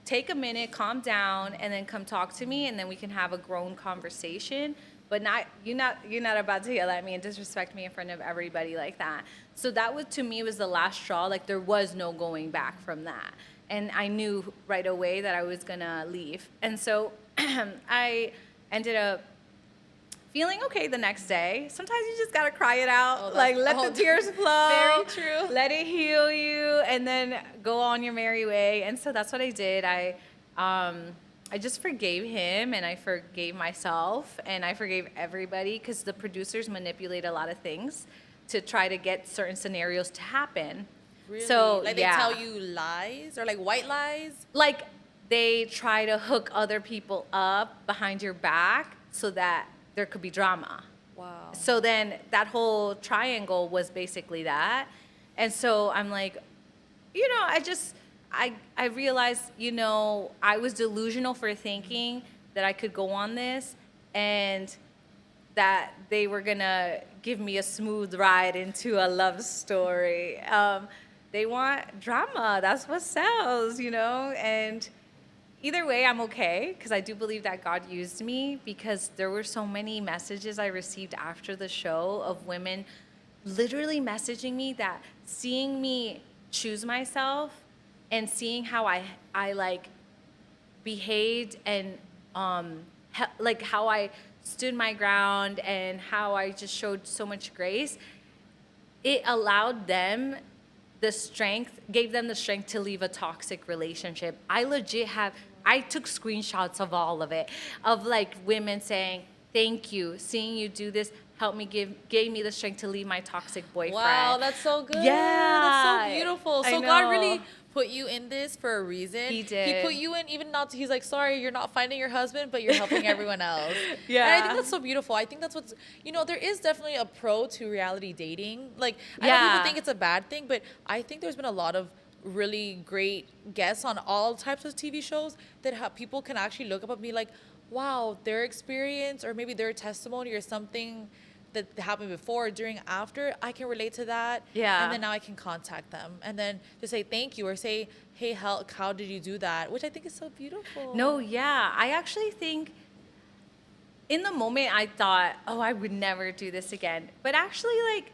take a minute, calm down, and then come talk to me, and then we can have a grown conversation. But you're not about to yell at me and disrespect me in front of everybody like that. So that was, to me, was the last straw. Like, there was no going back from that, and I knew right away that I was gonna leave. And so I ended up feeling okay the next day. Sometimes you just gotta cry it out, like let the tears flow. Very true. Let it heal you, and then go on your merry way. And so that's what I did. I just forgave him, and I forgave myself, and I forgave everybody, because the producers manipulate a lot of things to try to get certain scenarios to happen. Really? So like, they tell you lies, or like white lies? Like, they try to hook other people up behind your back so that there could be drama. Wow. So then that whole triangle was basically that. And so I'm like, I realized, I was delusional for thinking that I could go on this, and that they were gonna give me a smooth ride into a love story. They want drama. That's what sells, and either way, I'm okay, because I do believe that God used me, because there were so many messages I received after the show of women literally messaging me that seeing me choose myself and seeing how I like behaved, and like how I stood my ground, and how I just showed so much grace, it allowed them gave them the strength to leave a toxic relationship. I took screenshots of all of it, of like women saying, thank you, seeing you do this gave me the strength to leave my toxic boyfriend. Wow, that's so good. Yeah. That's so beautiful. So I God know. really put you in this for a reason. He did. He put you in, even not, he's like, sorry, you're not finding your husband, but you're helping everyone else. Yeah. And I think that's so beautiful. I think that's what's, there is definitely a pro to reality dating. Like, I know Yeah. people think it's a bad thing, but I think there's been a lot of really great guests on all types of TV shows that people can actually look up and be like, wow, their experience, or maybe their testimony, or something that happened before, during, after, I can relate to that. Yeah. And then now I can contact them and then just say thank you, or say, hey, how did you do that? Which I think is so beautiful. No, yeah. I actually think in the moment I thought, oh, I would never do this again. But actually, like,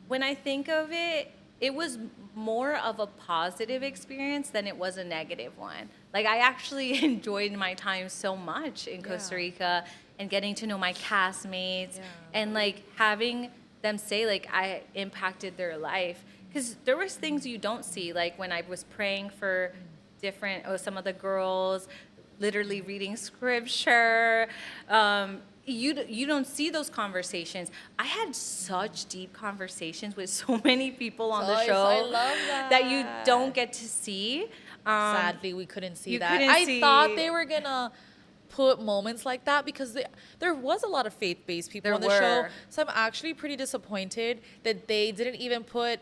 when I think of it, it was more of a positive experience than it was a negative one. Like, I actually enjoyed my time so much in Costa Rica, and getting to know my castmates, and like having them say like I impacted their life. Because there was things you don't see, like when I was praying for some of the girls, literally reading scripture. You don't see those conversations. I had such deep conversations with so many people on the show. I love that you don't get to see. Sadly, we couldn't see that. couldn't I see- thought they were gonna put moments like that, because there was a lot of faith-based people on the show. So I'm actually pretty disappointed that they didn't even put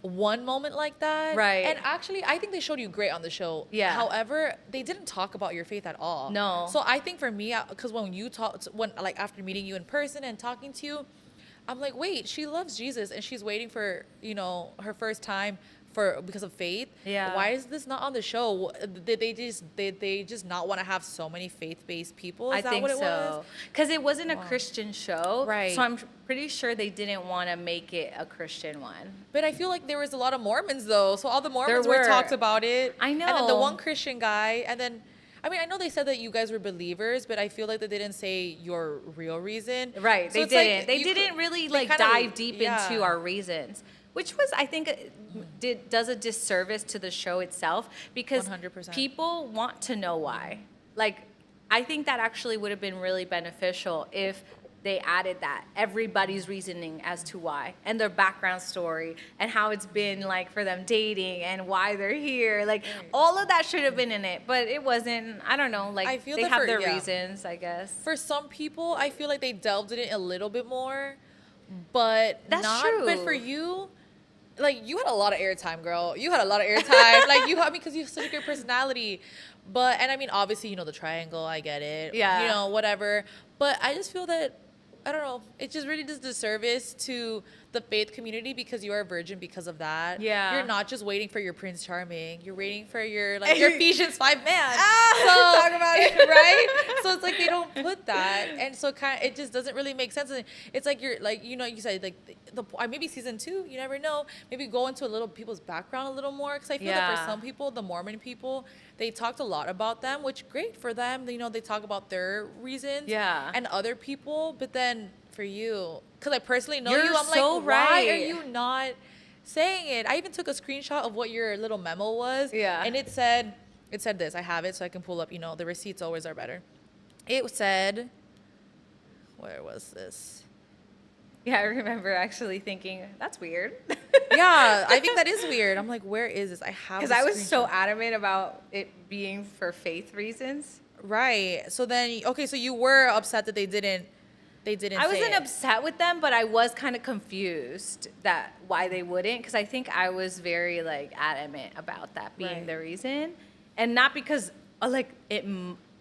one moment like that. Right. And actually, I think they showed you great on the show. Yeah. However, they didn't talk about your faith at all. No. So I think for me, because like after meeting you in person and talking to you, I'm like, wait, she loves Jesus and she's waiting for, her first time because of faith. Yeah. Why is this not on the show? Did they just not want to have so many faith-based people? Is I that think what it so. was? Because it wasn't a Christian show. Right. So I'm pretty sure they didn't want to make it a Christian one. But I feel like there was a lot of Mormons though. So all the Mormons There were. talked about it. I know. And then the one Christian guy, and then I know they said that you guys were believers, but I feel like they didn't say your real reason. Right. So They it's like didn't. They didn't really they kinda- dive deep yeah. into our reasons, which was, I think, does a disservice to the show itself, because 100%. people want to know why. Like, I think that actually would have been really beneficial if they added that, everybody's reasoning as to why, and their background story, and how it's been like for them dating, and why they're here. Like, all of that should have been in it, but it wasn't. I don't know. Like, I feel they that have for- their yeah. reasons, I guess. For some people, I feel like they delved in it a little bit more, but That's not. true. But for you, like you had a lot of airtime, girl. You had a lot of airtime. Like you had me because you have such a good personality. But and I mean, obviously, the triangle. I get it. Yeah. Whatever. But I just feel that I don't know. It just really does disservice to the faith community because you are a virgin because of that. Yeah. You're not just waiting for your Prince Charming. You're waiting for your your Ephesians 5 man. Talk about it. Right? So it's like they don't put that, and so it just doesn't really make sense. And it's like you're like you said like the maybe season 2. You never know. Maybe go into a little people's background a little more because I feel that for some people, the Mormon people, they talked a lot about them, which great for them. They talk about their reasons. Yeah. And other people, but then for you, because I personally know You're you, I'm so like, why are right. you not saying it? I even took a screenshot of what your little memo was. Yeah. And it said this. I have it so I can pull up. The receipts always are better. It said, where was this? Yeah, I remember actually thinking, that's weird. Yeah, I think that is weird. I'm like, where is this? I have Because I was so adamant about it being for faith reasons. Right. So then, okay, so you were upset that they didn't I wasn't upset with them, but I was kind of confused that why they wouldn't, because I think I was very like adamant about that being the reason, and not because like it.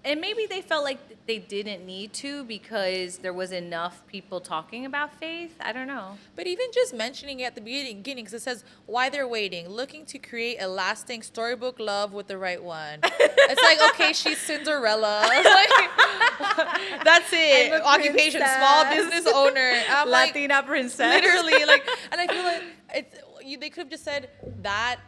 And maybe they felt like they didn't need to because there was enough people talking about faith. I don't know. But even just mentioning it at the beginning, because it says why they're waiting, looking to create a lasting storybook love with the right one. It's like, okay, she's Cinderella. Like, that's it. Occupation, princess. small business owner. I'm Latina like, princess. literally, and I feel like they could have just said that,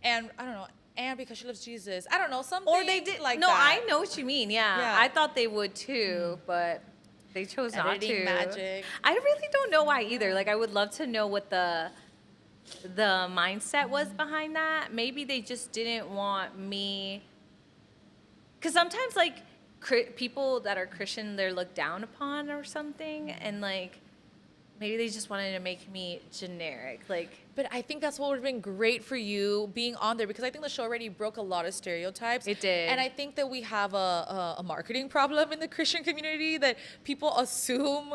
and I don't know. And because she loves Jesus. I don't know, something. Or they did like no, that. I know what you mean. Yeah. I thought they would too, but they chose not Editing to. magic. I really don't know why either. Like I would love to know what the mindset was behind that. Maybe they just didn't want me. Because sometimes like people that are Christian, they're looked down upon or something, and like maybe they just wanted to make me generic, like. But I think that's what would have been great for you being on there, because I think the show already broke a lot of stereotypes. It did. And I think that we have a marketing problem in the Christian community that people assume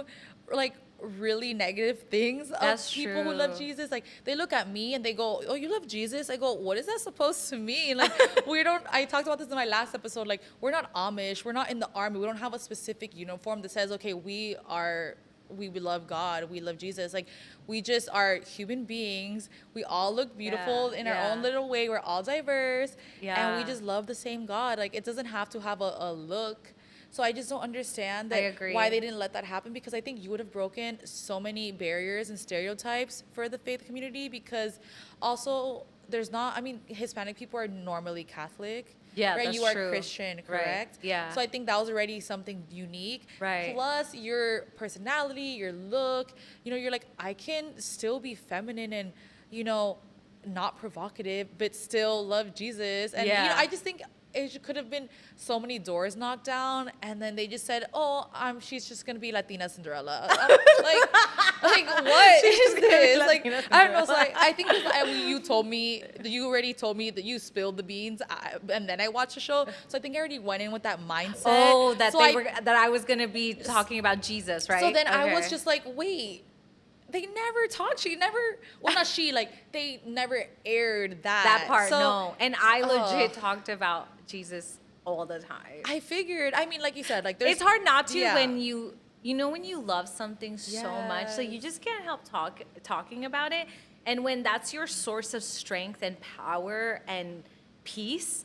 like really negative things That's of people who love Jesus. Like they look at me and they go, "Oh, you love Jesus?" I go, "What is that supposed to mean?" Like I talked about this in my last episode. Like we're not Amish. We're not in the army. We don't have a specific uniform that says, "Okay, we love God, we love Jesus." Like we just are human beings. We all look beautiful in our own little way. We're all diverse, and we just love the same God. Like it doesn't have to have a look. So I just don't understand why they didn't let that happen, because I think you would have broken so many barriers and stereotypes for the faith community, because also Hispanic people are normally Catholic. Yeah, right. That's You are true. Christian, correct? Right. Yeah. So I think that was already something unique. Right. Plus your personality, your look. You're like, I can still be feminine and, not provocative, but still love Jesus. And I just think it could have been so many doors knocked down, and then they just said, "Oh, she's just gonna be Latina Cinderella." like what is this? Like I don't know. So I think you already told me that you spilled the beans, and then I watched the show. So I think I already went in with that mindset. Oh, that I was gonna be talking about Jesus, right? So then I was just like, wait. They never talked. They never aired that part. So, no, and I legit talked about Jesus all the time. I figured. I mean, like you said, like it's hard not to when you when you love something so much, like you just can't help talking about it. And when that's your source of strength and power and peace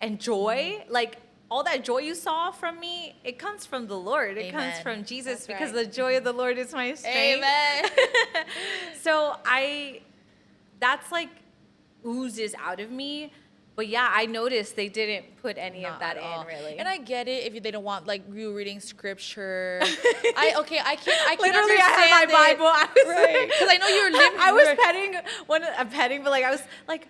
and joy, like. All that joy you saw from me, it comes from the Lord. It comes from Jesus, because the joy of the Lord is my strength. Amen. So that's like oozes out of me. But yeah, I noticed they didn't put any of that in, really. And I get it if they don't want like you reading scripture. I can't Literally, understand I had my Bible. Because I know you're living. I was petting, but like I was like,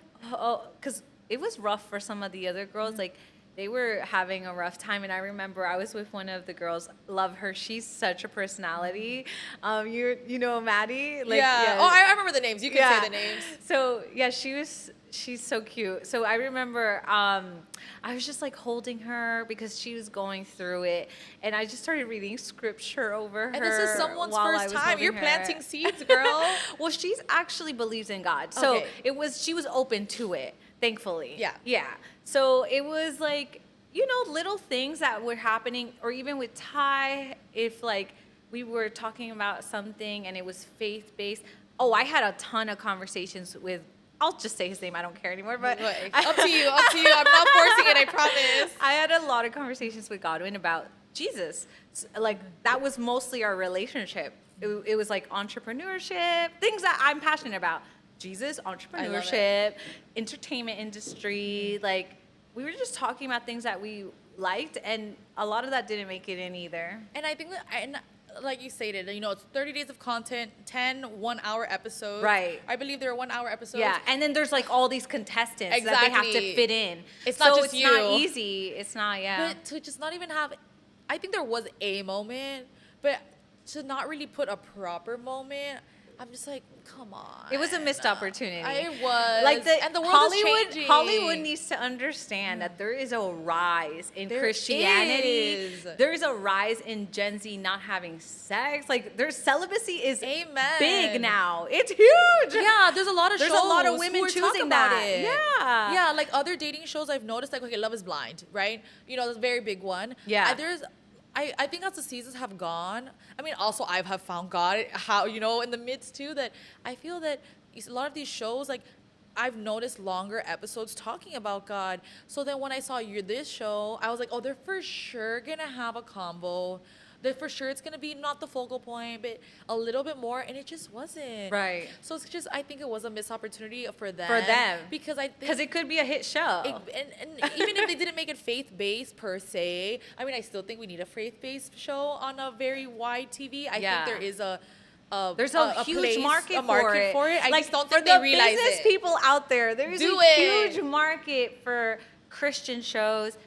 because it was rough for some of the other girls. Like they were having a rough time, and I remember I was with one of the girls. Love her. She's such a personality. You know Maddie. Like, Oh, I remember the names. You can say the names. So yeah, She's so cute. So I remember I was just like holding her because she was going through it, and I just started reading scripture over her. And this is someone's while I first was time. holding You're her. planting seeds, girl. Well, she's actually believes in God, so Okay. she was open to it, thankfully. Yeah. Yeah. So it was like, you know, little things that were happening, or even with Ty, if like we were talking about something and it was faith based. Oh, I had a ton of conversations with. I'll just say his name. I don't care anymore. But Up to you. Up to you. I'm not forcing it. I promise. I had a lot of conversations with Godwin about Jesus. Like that was mostly our relationship. It was like entrepreneurship, things that I'm passionate about. Jesus, entrepreneurship, entertainment industry. Like we were just talking about things that we liked, and a lot of that didn't make it in either. And I think that, and like you stated, you know, it's 30 days of content, 10 1-hour episodes. Right. I believe there are 1-hour episodes. Yeah, and then there's like all these contestants that they have to Exactly. fit in. It's not so just it's you. not easy. It's not, yeah. But to just not even have, I think there was a moment, but to not really put a proper moment, I'm just like, come on. It was a missed opportunity. It was. Like and the world is changing. Hollywood needs to understand that there is a rise in Christianity. Is. There's a rise in Gen Z not having sex. Like their celibacy is Amen. big now. It's huge. Yeah, there's a lot of There's shows a lot of who women are talking choosing about that. it. Yeah. Yeah, like other dating shows I've noticed, like, okay, Love is Blind, right? You know, that's a very big one. Yeah. I think as the seasons have gone, I mean, also I have found God, how, you know, in the midst too, that I feel that a lot of these shows, like, I've noticed longer episodes talking about God. So then when I saw this show, I was like, oh, they're for sure gonna have a combo. That for sure it's gonna be not the focal point, but a little bit more, and it just wasn't. Right. So it's just, I think it was a missed opportunity for them. Because because it could be a hit show. And even if they didn't make it faith-based per se, I mean, I still think we need a faith-based show on a very wide TV. I think there is there's a huge place, market, a market for it. I like, just don't for think they the realize business it. people out there, there's Do a it. huge market for Christian shows,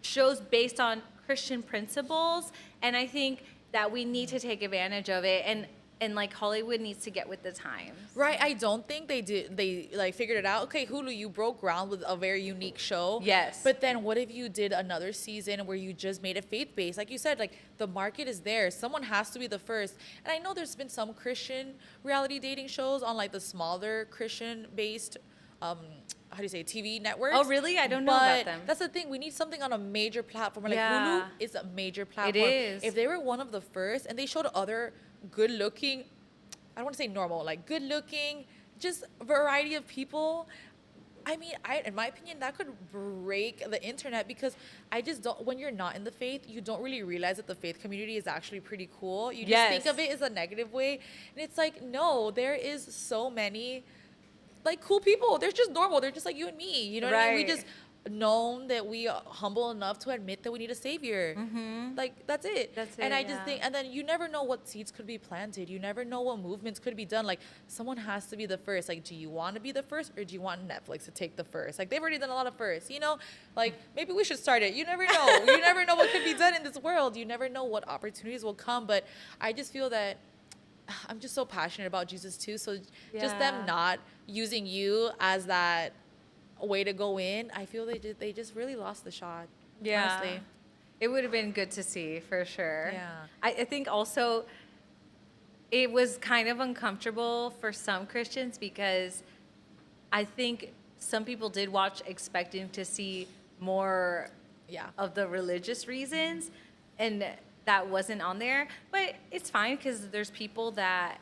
shows based on Christian principles, and I think that we need to take advantage of it, and like Hollywood needs to get with the times. Right, I don't think they did. They like figured it out. Okay, Hulu, you broke ground with a very unique show. Yes. But then what if you did another season where you just made it faith-based? Like you said, like the market is there. Someone has to be the first. And I know there's been some Christian reality dating shows on like the smaller Christian-based, how do you say, TV networks. Oh, really? I don't know about them. That's the thing. We need something on a major platform. Like Yeah. Hulu is a major platform. It is. If they were one of the first and they showed other good-looking, I don't want to say normal, like good-looking, just variety of people. I mean, in my opinion, that could break the internet, because I just don't. When you're not in the faith, you don't really realize that the faith community is actually pretty cool. You just think of it as a negative way, and it's like, no, there is so many, like, cool people. They're just normal. They're just like you and me. You know what I mean? We Right. just known that we are humble enough to admit that we need a savior. Like, that's it. That's And it, I just yeah. think, and then you never know what seeds could be planted. You never know what movements could be done. Like, someone has to be the first. Like, do you want to be the first, or do you want Netflix to take the first? Like, they've already done a lot of firsts, you know? Like, maybe we should start it. You never know. You never know what could be done in this world. You never know what opportunities will come. But I just feel that I'm just so passionate about Jesus too. So just them Yeah. not using you as that way to go in, I feel they just really lost the shot. Honestly. It would have been good to see, for sure. Yeah. I think also it was kind of uncomfortable for some Christians, because I think some people did watch expecting to see more Yeah. of the religious reasons, and that wasn't on there. But it's fine, because there's people that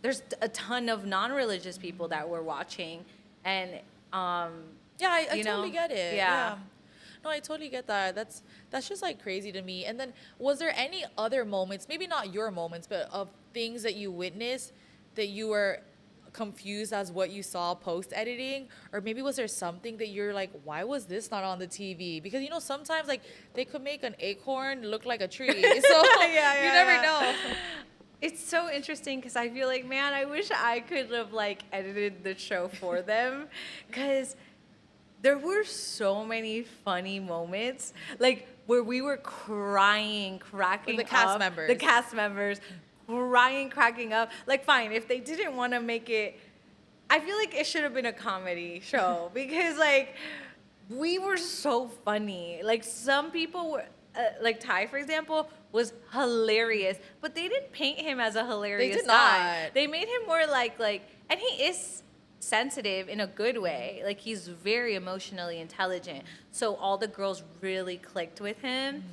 there's a ton of non-religious people that were watching, and Yeah, I you know? totally get it. Yeah. No, I totally get that. That's just like crazy to me. And then was there any other moments, maybe not your moments, but of things that you witnessed that you were confused as what you saw post editing? Or maybe was there something that you're like, why was this not on the TV? Because, you know, sometimes like they could make an acorn look like a tree. So you never know. It's so interesting, because I feel like, man, I wish I could have like edited the show for them, because there were so many funny moments, like where we were crying, cracking The cast up. members. The cast members crying, cracking up. Like, fine, if they didn't want to make it I feel like it should have been a comedy show because like we were so funny. Like some people were like Ty, for example, was hilarious, but they didn't paint him as a hilarious They did guy. not. They made him more like, and he is sensitive in a good way. Like he's very emotionally intelligent. So all the girls really clicked with him.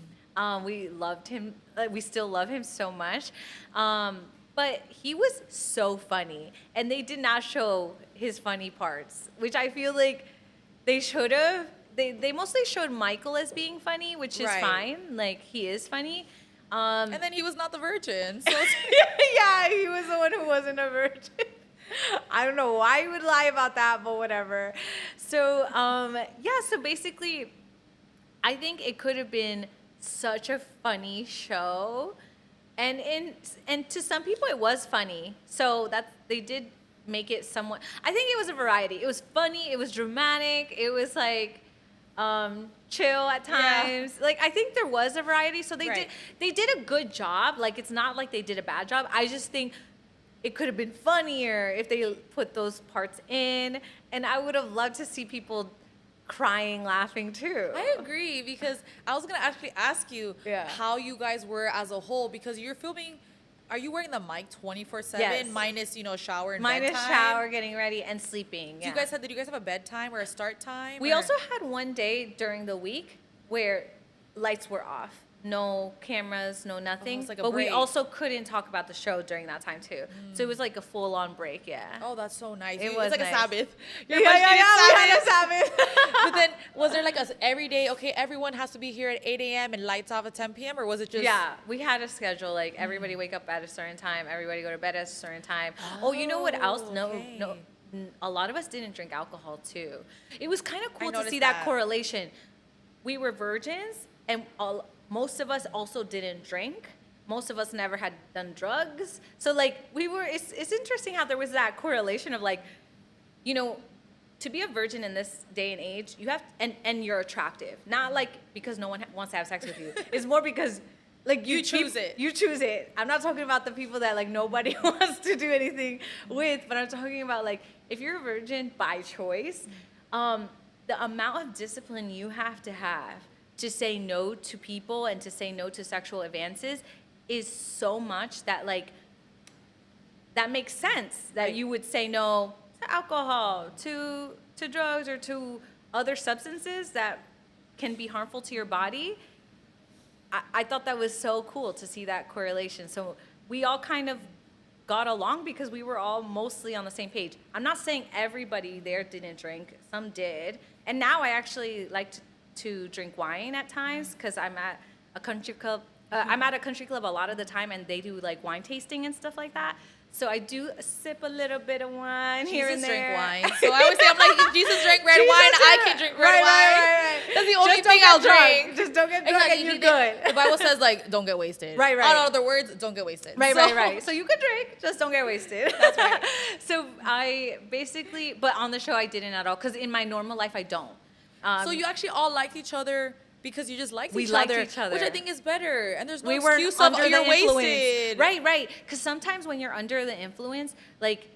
We loved him. We still love him so much. But he was so funny, and they did not show his funny parts, which I feel like they should have. They mostly showed Michael as being funny, which is fine. Like he is funny. And then he was not the virgin. So yeah, he was the one who wasn't a virgin. I don't know why he would lie about that, but whatever. So yeah, so basically, I think it could have been such a funny show. And to some people it was funny. So that they did make it somewhat. I think it was a variety. It was funny, it was dramatic, it was like chill at times. Yeah. Like I think there was a variety. So they did a good job. Like it's not like they did a bad job. I just think it could have been funnier if they put those parts in. And I would have loved to see people crying, laughing too. I agree, because I was gonna actually ask you how you guys were as a whole, because you're filming. Are you wearing the mic 24/7 Yes. minus shower and minus bedtime? shower, getting ready, and sleeping? Did you guys have a bedtime or a start time? We also had one day during the week where lights were off. No cameras, no nothing. Like a but break. we also couldn't talk about the show during that time too. So it was like a full-on break, yeah. Oh, that's so nice. It It's was like nice. a Sabbath. Yeah, we had a Sabbath. But then, was there like a every day, okay, everyone has to be here at 8 a.m. and lights off at 10 p.m., or was it just... Yeah, we had a schedule, like everybody wake up at a certain time, everybody go to bed at a certain time. Oh, you know what else? Okay. No, a lot of us didn't drink alcohol too. It was kind of cool to noticed see that that. correlation. We were virgins, and most of us also didn't drink. Most of us never had done drugs. So like it's interesting how there was that correlation of like, to be a virgin in this day and age, you have, and you're attractive. Not like because no one wants to have sex with you. It's more because like You choose it. You choose it. I'm not talking about the people that like nobody wants to do anything with, but I'm talking about like if you're a virgin by choice, the amount of discipline you have to say no to people and to say no to sexual advances is so much that like that makes sense that you would say no to alcohol, to drugs, or to other substances that can be harmful to your body. I thought that was so cool to see that correlation. So we all kind of got along because we were all mostly on the same page. I'm not saying everybody there didn't drink. Some did. And now I actually like to drink wine at times because I'm at a country club. I'm at a country club a lot of the time, and they do like wine tasting and stuff like that. So I do sip a little bit of wine here and there. Jesus drank wine. So I always say, I'm like, if Jesus drank red wine, I can drink red wine. Right. That's the only Just thing don't I'll get drunk. drink. Just don't get drunk and you're good. The Bible says, like, don't get wasted. Right. In other words, don't get wasted. Right. So you could drink, just don't get wasted. That's right. So I basically, but on the show I didn't at all, because in my normal life I don't. So you actually all liked each other because you just liked We each liked other. each other. Which I think is better. And there's no We weren't excuse of, under oh, you're the influence. wasted. Right. Because sometimes when you're under the influence, like,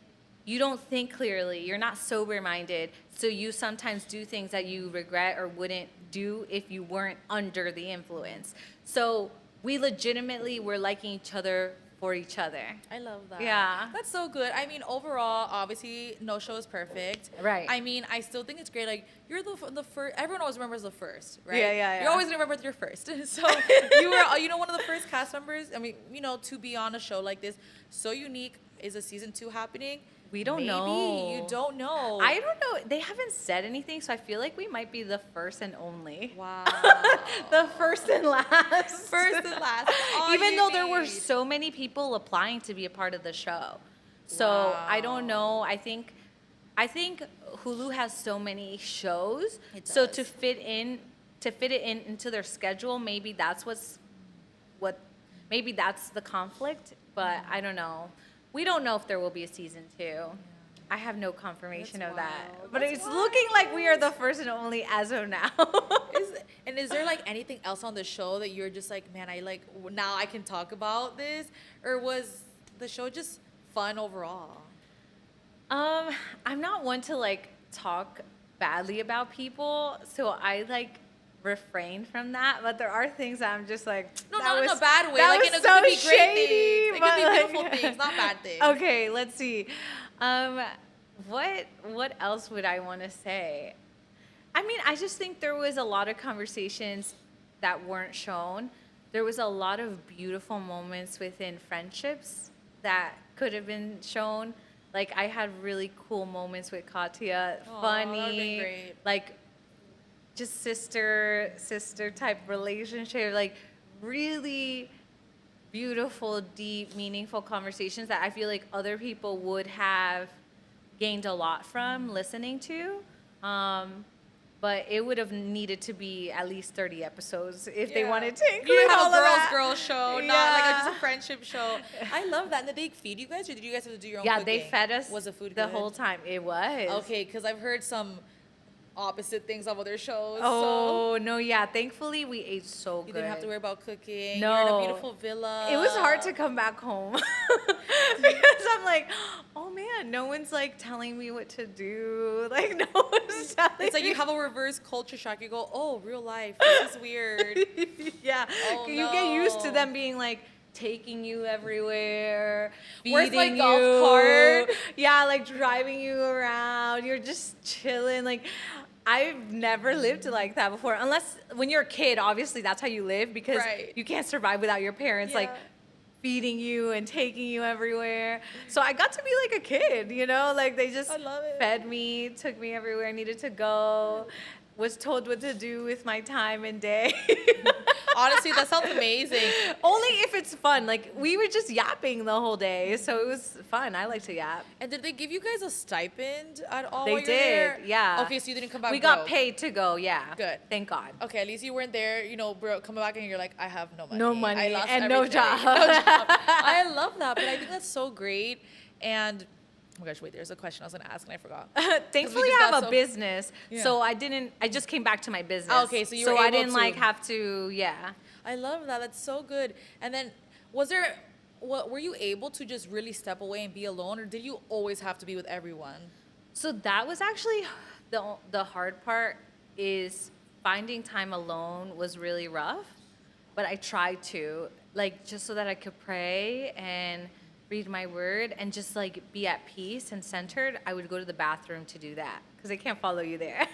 you don't think clearly. You're not sober-minded. So you sometimes do things that you regret or wouldn't do if you weren't under the influence. So we legitimately were liking each other for each other. I love that. Yeah. That's so good. I mean, overall, obviously, no show is perfect. Right. I mean, I still think it's great. Like, you're the first. Everyone always remembers the first, right? Yeah. You're always going to remember your first. So you were, one of the first cast members. I mean, to be on a show like this, so unique. Is a season 2 happening? We don't Maybe. know. You don't know. I don't know. They haven't said anything, so I feel like we might be the first and only. Wow. The first and last. First and last. All Even you though there were need. so many people applying to be a part of the show. So Wow. I don't know. I think Hulu has so many shows. It So does. to fit it in into their schedule, maybe that's maybe that's the conflict, but I don't know. We don't know if there will be a season 2. I have no confirmation That's of that. wild. But That's it's looking like we are the first and only as of now. Is there like anything else on the show that you're just like, man, now I can talk about this? Or was the show just fun overall? I'm not one to like talk badly about people, so I like refrain from that. But there are things that I'm just like, No, that not in was, a bad way. that Like, was it could so be great shady, things. It could but, be like- beautiful things, not bad things. Okay, let's see. Um, what else would I want to say? I mean, I just think there was a lot of conversations that weren't shown. There was a lot of beautiful moments within friendships that could have been shown. Like I had really cool moments with Katya, Aw, funny, that would've been great. like just sister type relationship, like really beautiful, deep, meaningful conversations that I feel like other people would have gained a lot from listening to. But it would have needed to be at least 30 episodes if they Yeah. wanted to You include didn't have all a of that. girls show, not like just a Yeah. friendship show. I love that. And did they feed you guys, or did you guys have to do your own Yeah, cooking? they fed us Was the food the good? whole time. It was. Okay, because I've heard some opposite things of other shows. Oh, no, yeah. Thankfully, we ate so So good. you didn't have to worry about cooking. No. You're in a beautiful villa. It was hard to come back home because I'm like, oh man, no one's like telling me what to do. Like no one's telling. It's like you me. have a reverse culture shock. You go, oh, real life. This is weird. Yeah, Oh, you get used to no. them being like taking you everywhere, feeding Where's my you. golf cart? Yeah, like driving you around. You're just chilling. Like I've never lived like that before. Unless when you're a kid, obviously that's how you live because Right. you can't survive without your parents like Yeah. feeding you and taking you everywhere. So I got to be like a kid, you know? Like they just I love it. fed me, took me everywhere I needed to go, was told what to do with my time and day. Honestly, that sounds amazing. Only if it's fun. Like we were just yapping the whole day, so it was fun. I like to yap. And did they give you guys a stipend at all? They while you were did, there? yeah. Okay, so you didn't come back. We got broke. paid to go, yeah. Good. Thank God. Okay, at least you weren't there, you know, bro, coming back and you're like, I have no money. No money I lost and no everything. job. No job. I love that, but I think that's so great. And oh my gosh, wait, there's a question I was gonna ask and I forgot. Thankfully, just I have got a so- business, Yeah. so I just came back to my business. Oh, okay, so you were I able didn't like to- have to, yeah. I love that. That's so good. And then were you able to just really step away and be alone, or did you always have to be with everyone? So that was actually the hard part is finding time alone was really rough, but I tried to, like, just so that I could pray and read my word and just like be at peace and centered. I would go to the bathroom to do that because I can't follow you there.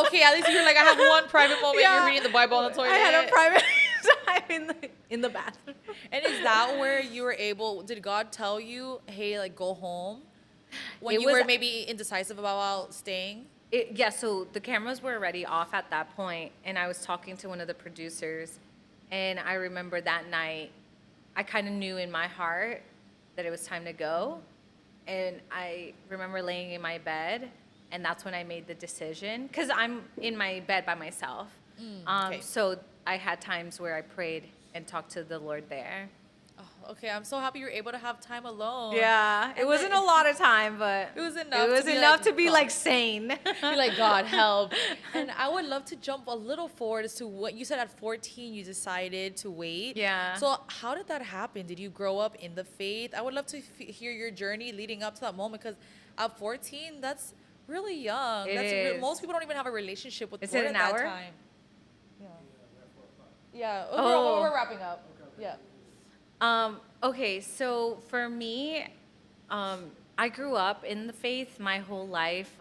Okay, at least you're like, I have one private moment. Yeah. You're reading the Bible on the toilet. I had a private time in the bathroom. And is that where you were able? Did God tell you, hey, like go home, when It you was- were maybe indecisive about staying? Yeah, so the cameras were already off at that point, and I was talking to one of the producers, and I remember that night, I kind of knew in my heart that it was time to go, and I remember laying in my bed, and that's when I made the decision, because I'm in my bed by myself. Okay. So I had times where I prayed and talked to the Lord there. Oh, okay, I'm so happy you're able to have time alone. Yeah, it And wasn't then- a lot of time, but It was enough It was to be enough like, to be God. like sane. You're like, God help. And I would love to jump a little forward as to what you said at 14 you decided to wait. Yeah. So how did that happen? Did you grow up in the faith? I would love to hear your journey leading up to that moment, because at 14, that's really young. It is. Most people don't even have a relationship with Is the Lord it at an that hour? time. Yeah. Oh. We're wrapping up. Yeah. Okay, so for me, I grew up in the faith my whole life.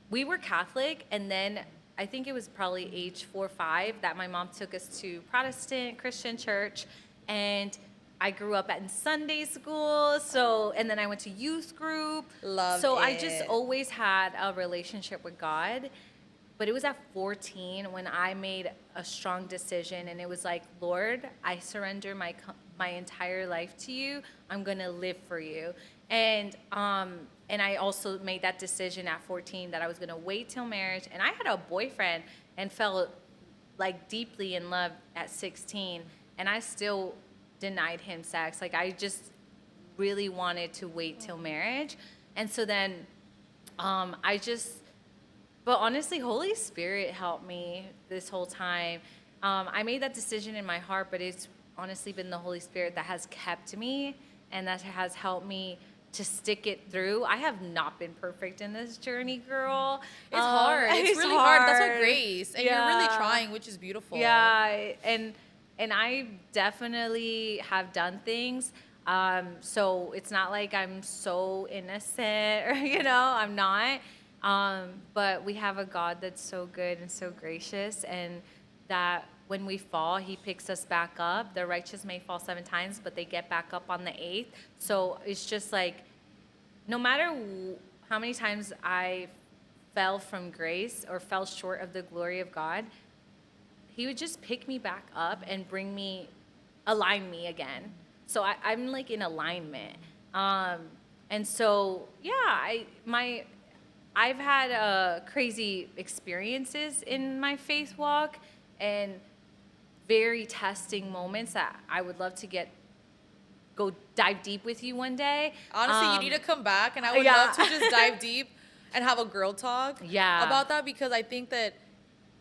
We were Catholic, and then I think it was probably age 4 or 5 that my mom took us to Protestant Christian church, and I grew up in Sunday school. So, and then I went to youth group. Love So I it. just always had a relationship with God. But it was at 14 when I made a strong decision, and it was like, Lord, I surrender my entire life to you. I'm gonna live for you. And I also made that decision at 14 that I was gonna wait till marriage. And I had a boyfriend and felt like deeply in love at 16, and I still denied him sex. Like I just really wanted to wait till marriage, and so then But honestly, Holy Spirit helped me this whole time. I made that decision in my heart, but it's honestly been the Holy Spirit that has kept me and that has helped me to stick it through. I have not been perfect in this journey, girl. It's hard. It's really hard. That's what grace. And you're really trying, which is beautiful. Yeah, and I definitely have done things. So it's not like I'm so innocent or, I'm not. But we have a God that's so good and so gracious, and that when we fall, he picks us back up. The righteous may fall 7 times, but they get back up on the 8th. So it's just like, no matter how many times I fell from grace or fell short of the glory of God, he would just pick me back up and align me again. So I'm like in alignment. And so, yeah, I've had crazy experiences in my faith walk, and very testing moments that I would love to go dive deep with you one day. Honestly, you need to come back, and I would love to just dive deep and have a girl talk about that, because I think that,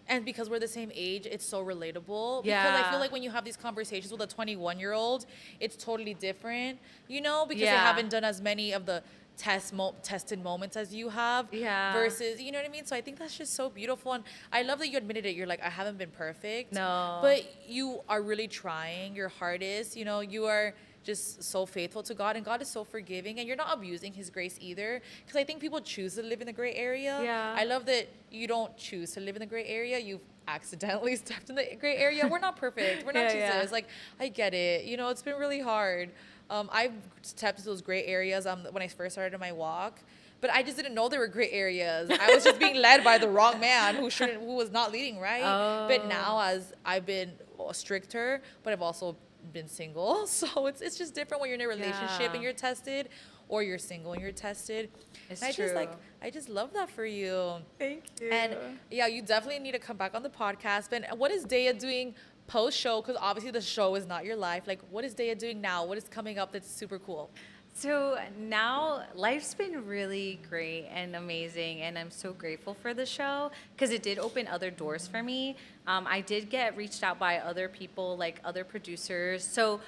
and because we're the same age, it's so relatable. Because I feel like when you have these conversations with a 21-year-old, it's totally different, because they haven't done as many of the tested moments as you have, versus, you know what I mean? So I think that's just so beautiful, and I love that you admitted it. You're like, I haven't been perfect, but you are really trying your hardest. You are just so faithful to God, and God is so forgiving, and you're not abusing his grace either, because I think people choose to live in the gray area. I love that you don't choose to live in the gray area. You've accidentally stepped in the gray area. We're not perfect. We're not Jesus. Like, I get it. It's been really hard. I've stepped into those gray areas when I first started my walk, but I just didn't know there were gray areas. I was just being led by the wrong man who was not leading right. But now, as I've been stricter, but I've also been single, so it's just different when you're in a relationship and you're tested, or you're single and you're tested. It's true. I just love that for you. Thank you. And yeah, you definitely need to come back on the podcast. But what is Deya doing post-show? Because obviously the show is not your life. Like, what is Deya doing now? What is coming up that's super cool? So now life's been really great and amazing, and I'm so grateful for the show because it did open other doors for me. I did get reached out by other people, like other producers. So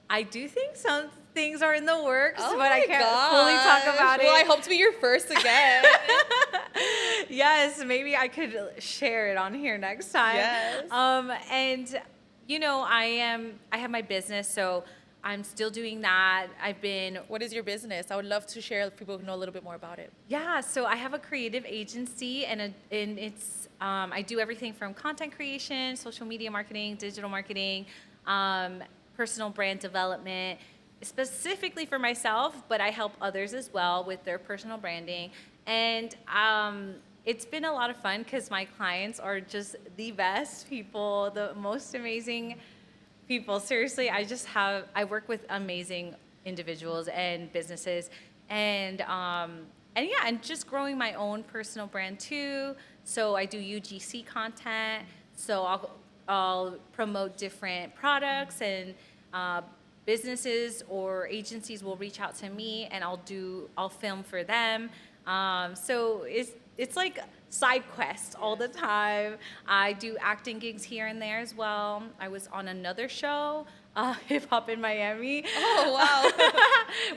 I do think some things are in the works, but I can't fully talk about it. Well, I hope to be your first again. Yes, maybe I could share it on here next time. Yes. And I have my business, so I'm still doing that. What is your business? I would love to share with people who know a little bit more about it. Yeah, so I have a creative agency, and it's I do everything from content creation, social media marketing, digital marketing, personal brand development, specifically for myself, but I help others as well with their personal branding. And it's been a lot of fun because my clients are just the best people, the most amazing people. Seriously, I work with amazing individuals and businesses, and just growing my own personal brand too. So I do UGC content. So I'll promote different products, and businesses or agencies will reach out to me, and I'll film for them. So it's like side quests all the time. I do acting gigs here and there as well. I was on another show, Hip Hop in Miami. Oh, wow.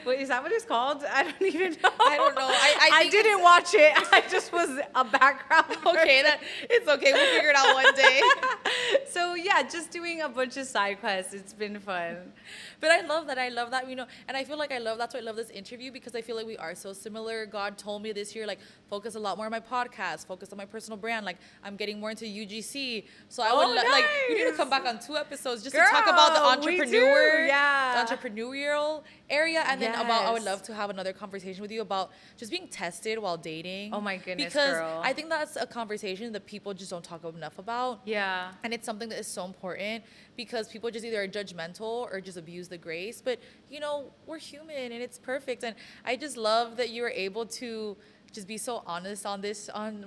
Wait, is that what it's called? I don't even know. I don't know. I didn't watch it. I just was a background. Okay, it's okay. We'll figure it out one day. So yeah, just doing a bunch of side quests. It's been fun. But I love that, and I feel like that's why I love this interview, because I feel like we are so similar. God told me this year, like, focus a lot more on my podcast, focus on my personal brand. Like, I'm getting more into UGC. So I would like, you need to come back on 2 episodes just to talk about the entrepreneurial area, and then I would love to have another conversation with you about just being tested while dating. Oh my goodness, because girl. I think that's a conversation that people just don't talk enough about. Yeah. And it's something that is so important, because people just either are judgmental or just abuse the grace. But we're human, and it's perfect. And I just love that you were able to just be so honest on this on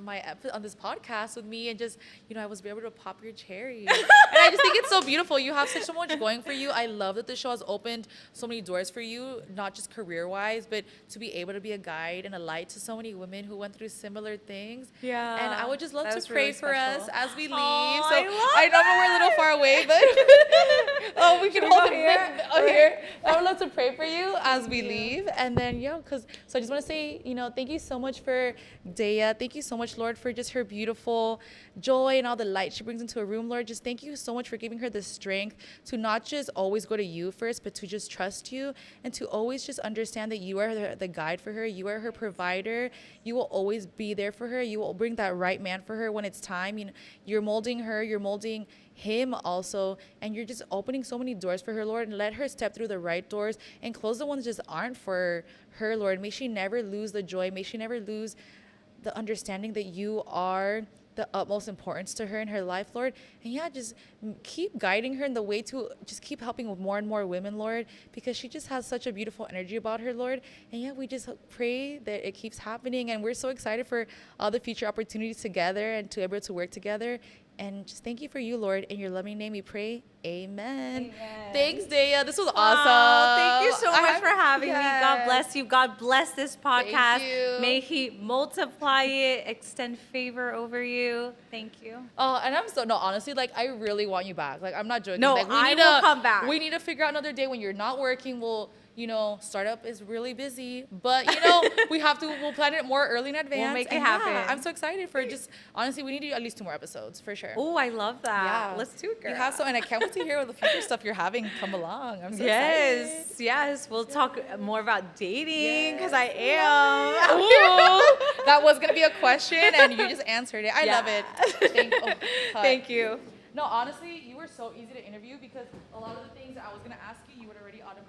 this podcast with me, and just I was able to pop your cherry. And I just think it's so beautiful. You have so much going for you. I love that the show has opened so many doors for you, not just career wise, but to be able to be a guide and a light to so many women who went through similar things. Yeah. And I would just love That to was pray really for us special. as we leave. Aw, So I know we're a little far away, but oh, we can we hold go it here? here. I would love to pray for you as we leave. And then so I just want to say, thank you so much for Deya. Thank you so much, Lord, for just her beautiful joy and all the light she brings into a room, Lord. Just thank you so much for giving her the strength to not just always go to you first, but to just trust you, and to always just understand that you are the guide for her. You are her provider. You will always be there for her. You will bring that right man for her when it's time. You're molding her. You're molding him also, and you're just opening so many doors for her, Lord, and let her step through the right doors and close the ones that just aren't for her, Lord. May she never lose the joy. May she never lose the understanding that you are the utmost importance to her in her life, Lord. And just keep guiding her in the way to just keep helping with more and more women, Lord, because she just has such a beautiful energy about her, Lord. And we just pray that it keeps happening, and we're so excited for all the future opportunities together and to be able to work together. And just thank you for you, Lord. In your loving name we pray. Amen. Thanks, Deya. This was awesome. Thank you so much for having me. Yes. God bless you. God bless this podcast. Thank you. May He multiply it, extend favor over you. Thank you. Oh, and honestly, I really want you back. I'm not joking. No, I will come back. We need to figure out another day when you're not working. We'll, startup is really busy, but we'll plan it more early in advance. We'll make it And happen. I'm so excited for honestly, we need to do at least 2 more episodes for sure. Oh, I love that. Yeah. Let's do it, girl. You have and I can't wait to hear what the future stuff you're having come along. I'm so Yes, excited. yes. We'll talk more about dating because I am. Ooh, that was gonna be a question, and you just answered it. I love it. Thank you. No, honestly, you were so easy to interview because a lot of the things that I was gonna ask you, you would already automatically.